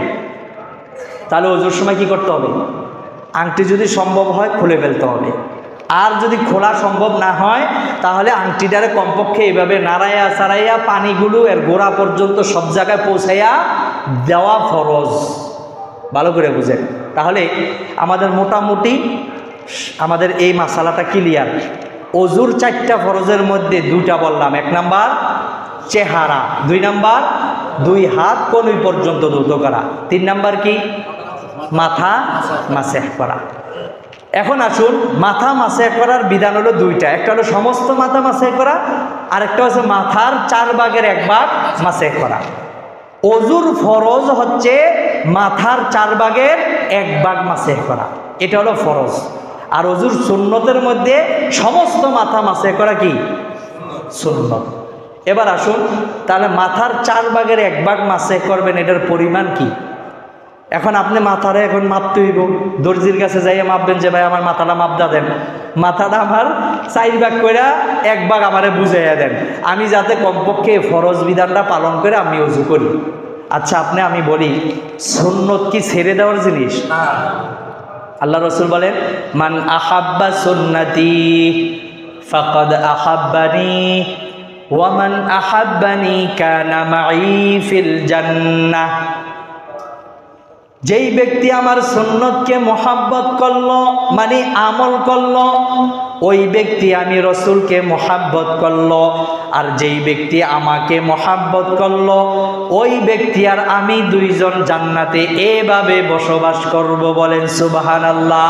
তাহলে ওজুর সময় কি করতে হবে? আংটি যদি সম্ভব হয় খুলে ফেলতে হবে, আর যদি খোলা সম্ভব না হয় তাহলে আংটিটারে কমপক্ষে এইভাবে নাড়াইয়া সারাইয়া পানিগুলো এর গোড়া পর্যন্ত সব জায়গায় পৌঁছাইয়া দেওয়া ফরজ। ভালো করে বুঝেন। তাহলে আমাদের মোটামুটি আমাদের এই মাসালাটা ক্লিয়ার। অজুর 4টা ফরজের মধ্যে 2টা বললাম। 1 নাম্বার চেহারা, 2 নাম্বার 2 হাত কনুই পর্যন্ত ধৌত করা, 3 নাম্বার কি মাথা মাসেহ করা। এখন আসুন, মাথা মাসেহ করার বিধান হলো 2টা, একটা হলো সমস্ত মাথা মাসেহ করা, আরেকটা হচ্ছে মাথার 4 ভাগের 1 ভাগ মাসেহ করা। অজুর ফরজ হচ্ছে মাথার 4 ভাগের 1 ভাগ মাসেহ করা, এটা হলো ফরজ। আর অজুর সুন্নতের মধ্যে সমস্ত মাথা মাসেহ করা কি সুন্নত। এবার আসুন, তাহলে মাথার 4 ভাগের 1 ভাগ মাসেহ করবেন, এটার পরিমাণ কি? এখন আপনি মাথারে এখন মাপতে হইব, দর্জির কাছে যাইয়া মাপবেন যে ভাই আমার মাথাটা মাপদা দেন, মাথাটা আমার 4 ভাগ করে 1 ভাগ আমারে বুঝাইয়া দেন, আমি যাতে কমপক্ষে ফরজ বিধানটা পালন করে আমি অজু করি। আচ্ছা আমি বলি, সুন্নত কি ছেড়ে দেওয়ার জিনিস? আল্লাহ রাসূল বলেন, মান আহাব্বা সুন্নতি ফাকাদ আহাব্বানি ওয়া মান আহাব্বানি কানা মাই ফিল জান্নাহ। যেই ব্যক্তি আমার সুন্নতকে মোহাব্বত করলো, মানে আমল করলো, ওই ব্যক্তি আমি রসুলকে মোহাব্বত করলো। আর যেই ব্যক্তি আমাকে মোহাব্বত করলো, ওই ব্যক্তি আর আমি 2 জন জান্নাতে এভাবে বসবাস করব। বলেন সুবহানাল্লাহ।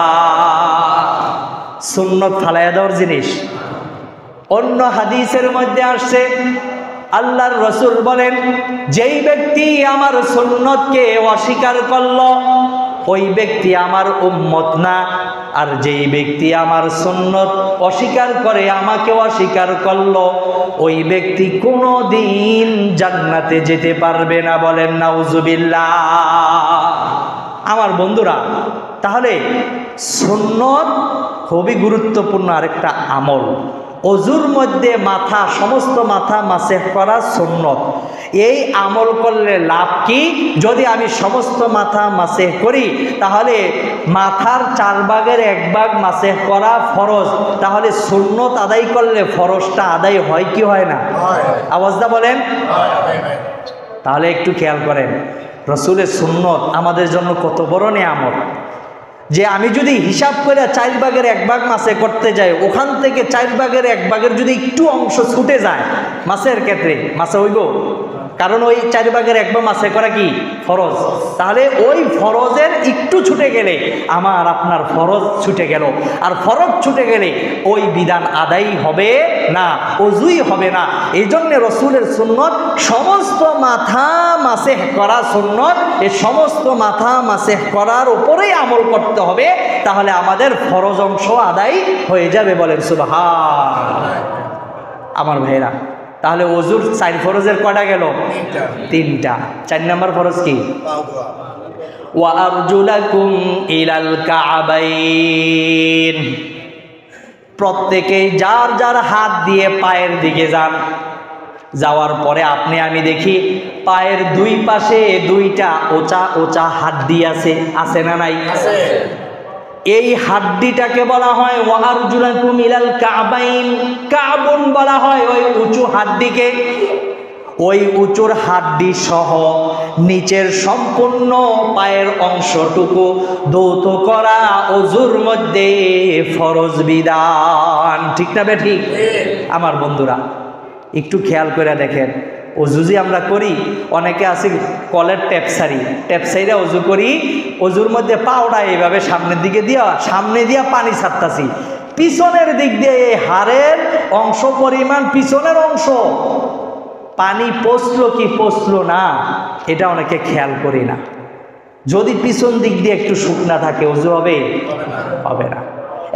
সুন্নত ফালাইয়া দেওয়ার জিনিস। অন্য হাদিসের মধ্যে আসছে, আল্লাহর রাসূল বলেন, যেই ব্যক্তি আমার সুন্নতকে অস্বীকার করলো, ওই ব্যক্তি আমার উম্মত না। আর যেই ব্যক্তি আমার সুন্নত অস্বীকার করে, আমাকে অস্বীকার করলো, ওই ব্যক্তি কোনোদিন জান্নাতে যেতে পারবে না। বলেন নাউজুবিল্লাহ। আমার বন্ধুরা, তাহলে সুন্নত খুবই গুরুত্বপূর্ণ আরেকটা আমল। অজুর মধ্যে মাথা, সমস্ত মাথা মাসেহ করা সুন্নত। এই আমল করলে লাভ কি? যদি আমি সমস্ত মাথা মাসেহ করি, তাহলে মাথার 4 ভাগের 1 ভাগ মাসেহ করা ফরজ। তাহলে সুন্নত আদায় করলে ফরজটা আদায় হয় কি হয় না? আওয়াজটা বলেন। তাহলে একটু খেয়াল করেন, রসুলের সুন্নত আমাদের জন্য কত বড় নিয়ামত, যে আমি যদি হিসাব করে 4 ভাগের 1 ভাগ মাসে করতে যাই, ওখান থেকে 4 ভাগের 1 ভাগের যদি একটু অংশ ছুটে যায় মাসের ক্ষেত্রে, মাসে হইব? কারণ ওই 4/1 মাসে করা কি ফরজ। তাহলে ওই ফরজের একটু ছুটে গেলে আমার আপনার ফরজ ছুটে গেল, আর ফরজ ছুটে গেলে ওই বিধান আদায় হবে না, ওযুই হবে না। এই জন্য রসুলের সুন্নত সমস্ত মাথা মাসেহ করা সুন্নত, এই সমস্ত মাথা মাসেহ করার উপরেই আমল করতে হবে, তাহলে আমাদের ফরজ অংশ আদায় হয়ে যাবে। বলেন সুবহান। আমার ভাইরা, তাহলে ওযুর 4 ফরজের কয়টা গেল? 3টা। 4 নম্বর ফরজ কি? ওয়া আরজুলাকুম ইলাল কাবাইন। প্রত্যেকেই যার যার হাত দিয়ে পায়ের দিকে যান। যাওয়ার পরে আপনি আমি দেখি পায়ের দুই পাশে 2টা ওচা ওচা হাড্ডি আছে না নাই? এই হাড্ডিটাকে বলা হয় ওয়া আরজুলাকুম ইলাল কাবাইন। কাবুন বলা হয় ওই উঁচু হাড্ডিকে। ওই উঁচুর হাড্ডি সহ নিচের সম্পূর্ণ পায়ের অংশটুকু ধৌত করা ওযুর মধ্যে ফরজ বিধান। ঠিক না ঠিক? আমার বন্ধুরা একটু খেয়াল করে দেখেন, ওযু যে আমরা করি, অনেকে আছে কলের ট্যাপসাইরা ওযু করি, ওযুর মধ্যে পাওটা এইভাবে সামনের দিকে সামনে দিয়া পানি ছাড়তাছি, পিছনের দিক দিয়ে এই হাড়ের অংশ পরিমাণ পিছনের অংশ পানি পচলো কি পচলো না, এটা অনেকে খেয়াল করি না। যদি পিছন দিক দিয়ে একটু শুকনা থাকে ওযু হবে? হবে না।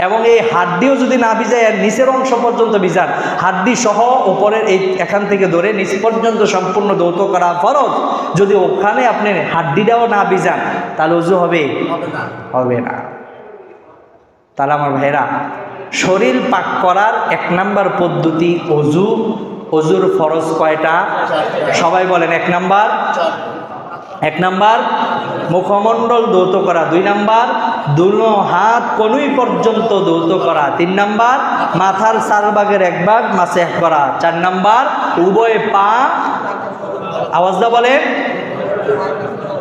এবং এই হাড্ডিও যদি না ভিজায় আর নিচের অংশ পর্যন্ত ভিজান, হাড্ডি সহ উপরের এই এখান থেকে ধরে নিচ পর্যন্ত সম্পূর্ণ ধৌত করা ফরজ, যদি ওখানে আপনি হাড্ডিটাও না ভিজান তাহলে ওযু হবে? হবে না। তাহলে আমার ভাইরা, শরীর পাক করার 1 নম্বর পদ্ধতি ওযু। ওযুর ফরজ কয়টা? সবাই বলেন। 1 নাম্বার মুখমণ্ডল ধৌত করা, 2 নাম্বার দুনো হাত কনুই পর্যন্ত ধৌত করা, 3 নাম্বার মাথার 4/1 মাসেহ করা, 4 নাম্বার উভয় পা, আওয়াজটা বলেন,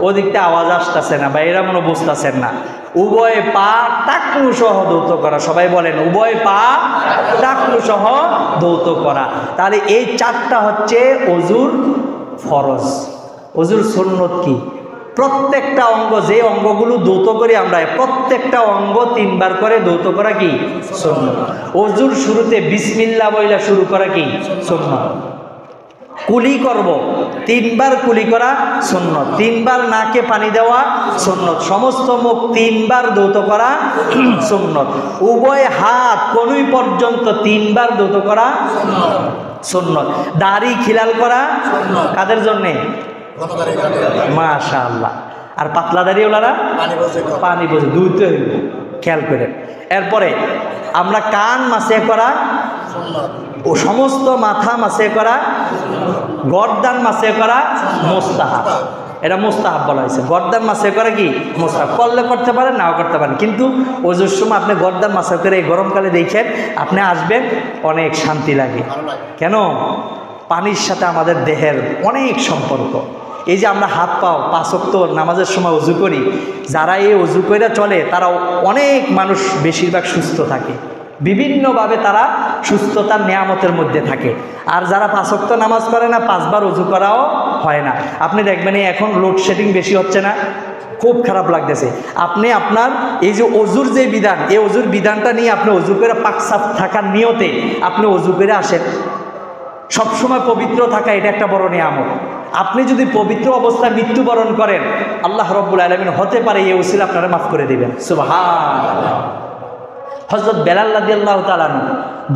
ওদিকটা আওয়াজ আসতেছে না বা এরা মনে বুঝতেছেন না, উভয় পা টাকনু সহ ধৌত করা। সবাই বলেন উভয় পা টাকনু সহ ধৌত করা। তাহলে এই 4টা হচ্ছে ওযুর ফরজ। ওযুর সুন্নত কি? প্রত্যেকটা অঙ্গ, যে অঙ্গগুলো ধৌত করি আমরা, প্রত্যেকটা অঙ্গ 3 বার করে ধৌত করা কি সুন্নত। ওযুর শুরুতে বিসমিল্লাহ বইলা শুরু করা কি সুন্নত। কুলি করব, 3 বার কুলি করা সুন্নত। 3 বার নাকে পানি দেওয়া সুন্নত। সমস্ত মুখ 3 বার ধৌত করা সুন্নত। উভয় হাত কনুই পর্যন্ত 3 বার ধৌত করা সুন্নত। দাড়ি খিলাল করা কাদের জন্যে? মাশাআল্লাহ। আর পাতলা দাড়িওয়ালারা পানি বোঝে, দুইতে হইব, খেয়াল করে। এরপরে আমরা কান মাসে করা ও সমস্ত মাথা মাসে করা, গর্দান মাসে করা মুস্তাহাব। এটা মুস্তাহাব বলা হয়েছে। গর্দান মাসে করা কি মুস্তাহাব, করলে করতে পারেন, নাও করতে পারেন, কিন্তু ওযুর সময় আপনি গর্দান মাসে করে এই গরমকালে দেখেন আপনি আসবেন, অনেক শান্তি লাগে। কেন? পানির সাথে আমাদের দেহের অনেক সম্পর্ক। এই যে আমরা হাত পাও 5 ওয়াক্ত নামাজের সময় ওযু করি, যারা এই ওযু করে চলে তারা অনেক মানুষ বেশিরভাগ সুস্থ থাকে, বিভিন্নভাবে তারা সুস্থতার নিয়ামতের মধ্যে থাকে। আর যারা 5 ওয়াক্ত নামাজ করে না, 5 বার ওযু করাও হয় না। আপনি দেখবেন এখন লোডশেডিং বেশি হচ্ছে না, খুব খারাপ লাগতেছে। আপনি আপনার এই যে ওযুর যে বিধান, এই ওযুর বিধানটা নিয়ে আপনি ওযু করে পাক সাফ থাকার নিয়তে আপনি ওযু করে আসেন। সবসময় পবিত্র থাকা এটা একটা বড় নিয়ামত। আপনি যদি পবিত্র অবস্থায় মৃত্যুবরণ করেন, আল্লাহ রাব্বুল আলামিন হতে পারে এই ওসিলা আপনারা মাফ করে দিবেন। সুবহানাল্লাহ। হযরত বেলাল রাদিয়াল্লাহু তাআলা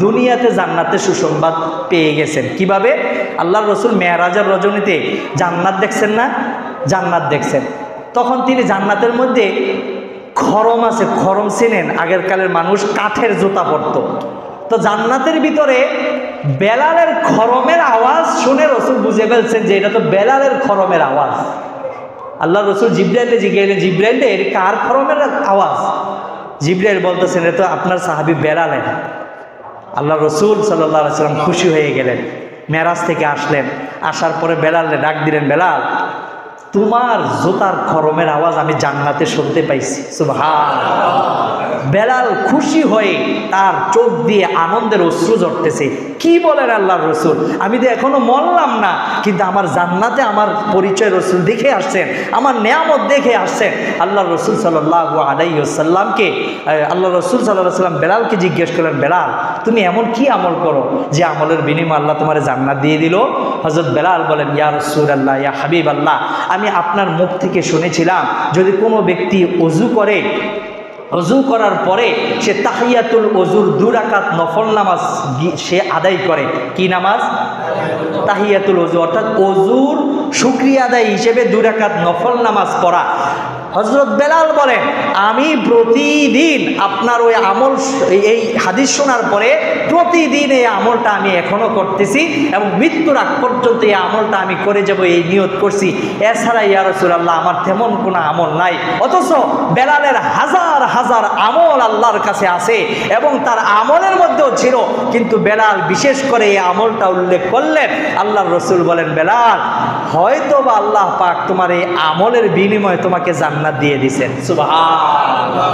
দুনিয়াতে জান্নাতের সুসংবাদ পেয়ে গেছেন। কিভাবে? আল্লাহর রাসূল মেরাজের রজনীতে জান্নাত দেখছেন না? জান্নাত দেখছেন। তখন তিনি জান্নাতের মধ্যে খরম আছে, খরম চেনেন? আগের কালের মানুষ কাঠের জুতা পরত। তো জান্নাতের ভিতরে বেলালের খরমের আওয়াজ শুনে রসুল বুঝে ফেলছেন যে এটা তো বেলালের খরমের আওয়াজ। আল্লাহ রসুল জিব্রাইলকে জিজ্ঞাসা, জিব্রাইল এর কার খরমের আওয়াজ? জিব্রাইল বলতেছেন এটা তো আপনার সাহাবী বেলালের। আল্লাহ রসুল সাল্লাল্লাহু আলাইহি ওয়াসাল্লাম খুশি হয়ে গেলেন। মেরাজ থেকে আসলেন, আসার পরে বেলালে ডাক দিলেন, বেলাল তোমার জুতার খরমের আওয়াজ আমি জান্নাতে শুনতে পাইছি। সুবহানাল্লাহ। বেলাল খুশি হয়ে তার চোখ দিয়ে আনন্দের অশ্রু ঝরতেছে। কি বলেন আল্লাহর রসুল, আমি তো এখনো মরলাম না, কিন্তু আমার জান্নাতে আমার পরিচয় রসুল দেখে আসছেন, আমার নেয়ামত দেখে আসছেন। আল্লাহর রসুল সাল্লাল্লাহু আলাইহি ওয়াসাল্লামকে আল্লাহ রসুল সাল্লাল্লাহু আলাইহি ওয়াসাল্লাম বেলালকে জিজ্ঞেস করলেন, বেলাল তুমি এমন কি আমল করো যে আমলের বিনিময়ে আল্লাহ তোমার জান্নাত দিয়ে দিল? হযরত বেলাল বলেন, ইয়া রাসূলুল্লাহ, ইয়া হাবিবাল্লাহ, আমি আপনার মুখ থেকে শুনেছিলাম যদি কোনো ব্যক্তি ওযু করে, ওযু করার পরে সে তাহিয়াতুল ওযুর 2 রাকাত নফল নামাজ সে আদায় করে। কি নামাজ? তাহিয়াতুল ওযু, অর্থাৎ ওযুর শুকরিয়া আদায় হিসেবে 2 রাকাত নফল নামাজ পড়া। হযরত বেলাল বলেন, আমি প্রতিদিন আপনার ওই আমল, এই হাদিস শোনার পরে প্রতিদিন এই আমলটা আমি এখনো করতেছি এবং মৃত্যুর আগ পর্যন্ত এই আমলটা আমি করে যাব, এই নিয়ত করছি। এছাড়া ইয়া রাসূলুল্লাহ আমার তেমন কোনো আমল নাই। অথচ বেলালের হাজার হাজার আমল আল্লাহর কাছে আছে এবং তার আমলের মধ্যেও ছিল, কিন্তু বেলাল বিশেষ করে এই আমলটা উল্লেখ করলেন। আল্লাহর রসুল বলেন, বেলাল হয়তো বা আল্লাহ পাক তোমার এই আমলের বিনিময়ে তোমাকে জান্নাত দিয়ে দিয়েছেন। সুবহানাল্লাহ।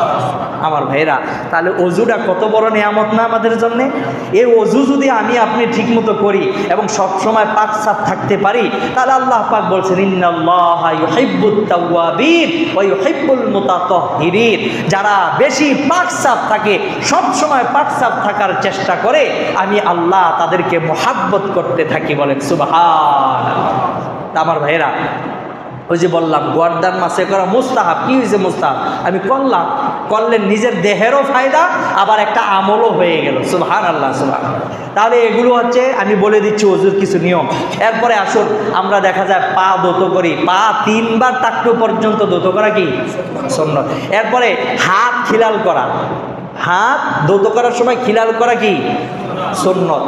আমার ভাইরা, তাহলে ওযুটা কত বড় নিয়ামত না আমাদের জন্য? এই ওযু যদি আমি আপনি ঠিকমতো করি এবং সবসময় পাক সাফ থাকতে পারি, তাহলে আল্লাহ পাক বলছেন, ইন্নাল্লাহা ইউহিব্বুত তাওয়াবিন ওয়া ইউহিব্বুল মুতাতাহহিরিন। যারা বেশি পাক সাফ থাকে, সবসময় পাক সাফ থাকার চেষ্টা করে, আমি আল্লাহ তাদেরকে মুহাব্বত করতে থাকি। বলেন সুবহানাল্লাহ। আমার ভাইরা, ওই যে বললাম গর্দান মাসে করা মুস্তাহাব। কি হয়েছে মুস্তাহাব? আমি করলাম, করলে নিজের দেহেরও ফায়দা, আবার একটা আমলও হয়ে গেল। সুবহানাল্লাহ, সুবহানাল্লাহ। তাহলে এগুলো হচ্ছে আমি বলে দিচ্ছি ওযুর কিছু নিয়ম। এরপরে আসুন, আমরা দেখা যায় পা দোতো করি, পা 3 বার টাকটু পর্যন্ত দোতো করা কি সুন্নাত। এরপরে হাত খিলাল করা, হাত দোতো করার সময় খিলাল করা কি সুন্নত।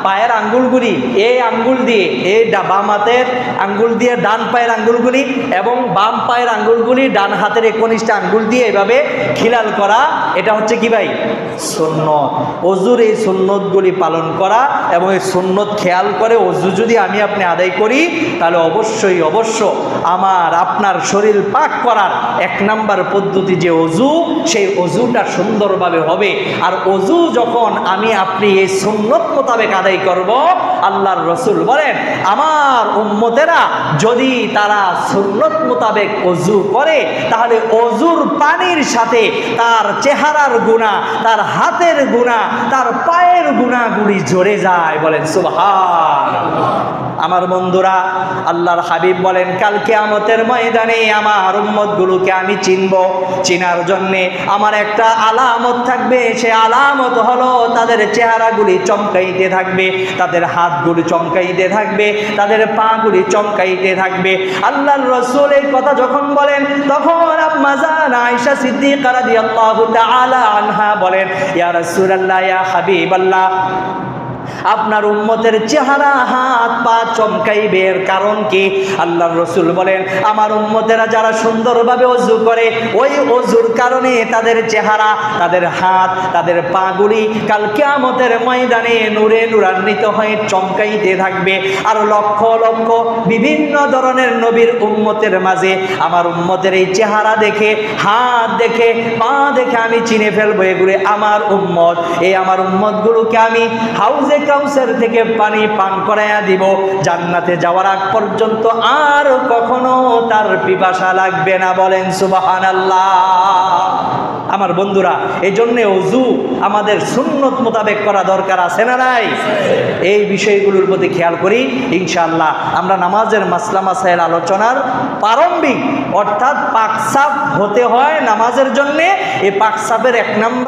পায়ের আঙ্গুলগুলি, এই আঙ্গুল দিয়ে, এই বাম হাতের আঙ্গুল দিয়ে ডান পায়ের আঙ্গুলগুলি এবং বাম পায়ের আঙ্গুলগুলি ডান হাতের 19টা আঙ্গুল দিয়ে এভাবে খিলাল করা, এটা হচ্ছে কি ভাই সুন্নত। ওযুর এই সুন্নতগুলি পালন করা এবং এই সুন্নত খেয়াল করে ওযু যদি আমি আপনি আদায় করি, তাহলে অবশ্যই আমার আপনার শরীর পাক করার 1 নাম্বার পদ্ধতি যে ওযু, সেই ওযুটা সুন্দরভাবে হবে। আর ওযু যখন আমি আপনি এই সুন্নত মোতাবেক আদায় করব, আল্লাহর রসুল বলেন আমার উম্মতেরা যদি তারা সুন্নত মোতাবেক ওযু করে, তাহলে ওযুর পানির সাথে তার চেহারার গুনাহ, তার হাতের গুনাহ, তার পায়ের গুনাহগুলি ঝরে যায়। বলেন সুবহানাল্লাহ। আমার বন্ধুরা, আল্লাহর হাবিব বলেন কাল কিয়ামতের ময়দানে আমার উম্মতগুলোকে আমি চিনব। চিনার জন্যে আমার একটা আলামত থাকবে, সে আলামত হলো তাদের চেহারাগুলি চমকাইতে থাকবে, তাদের হাতগুলি চমকাইতে থাকবে, তাদের পাগুলি চমকাইতে থাকবে। আল্লাহর রাসূল এই কথা যখন বলেন, তখন আম্মা জান আয়েশা সিদ্দিকা রাদিয়াল্লাহু তাআলা আনহা বলেন, ইয়া রাসূলুল্লাহ, ইয়া হাবিবাল্লাহ, আপনার উম্মতের চেহারা হাত পা চমকাইবে, এর কারণ কি? আল্লাহর রাসূল বলেন আমার উম্মতেরা যারা সুন্দরভাবে ওযু করে, ওই ওযুর কারণে তাদের চেহারা, তাদের হাত, তাদের পাগুলি কাল কিয়ামতের ময়দানে নূরে নূরান্বিত হয়ে চমকাইতে থাকবে। আর লক্ষ লক্ষ বিভিন্ন ধরনের নবীর উম্মতের মাঝে আমার উম্মতের এই চেহারা দেখে, হাত দেখে, পা দেখে আমি চিনে ফেলবো এগুলো আমার উম্মত। এই আমার উম্মতগুলোকে আমি হাউজে কাউসার থেকে পানি পান করাইয়া দিব, জান্নাতে যাওয়ার আগ পর্যন্ত আর কখনো তার পিপাসা লাগবে না। বলেন সুবহানাল্লাহ। আমার বন্ধুরা, এই জন্যে ওযু আমাদের সুন্নত মোতাবেক করা দরকার আছে না নাই? এই বিষয়গুলোর প্রতি খেয়াল করি, ইনশাআল্লাহ আমরা নামাজের মাসলা মাসাইল আলোচনার প্রারম্ভিক, অর্থাৎ পাকসাফ হতে হয় নামাজের জন্যে। এই পাকসাফের 1 নাম্বার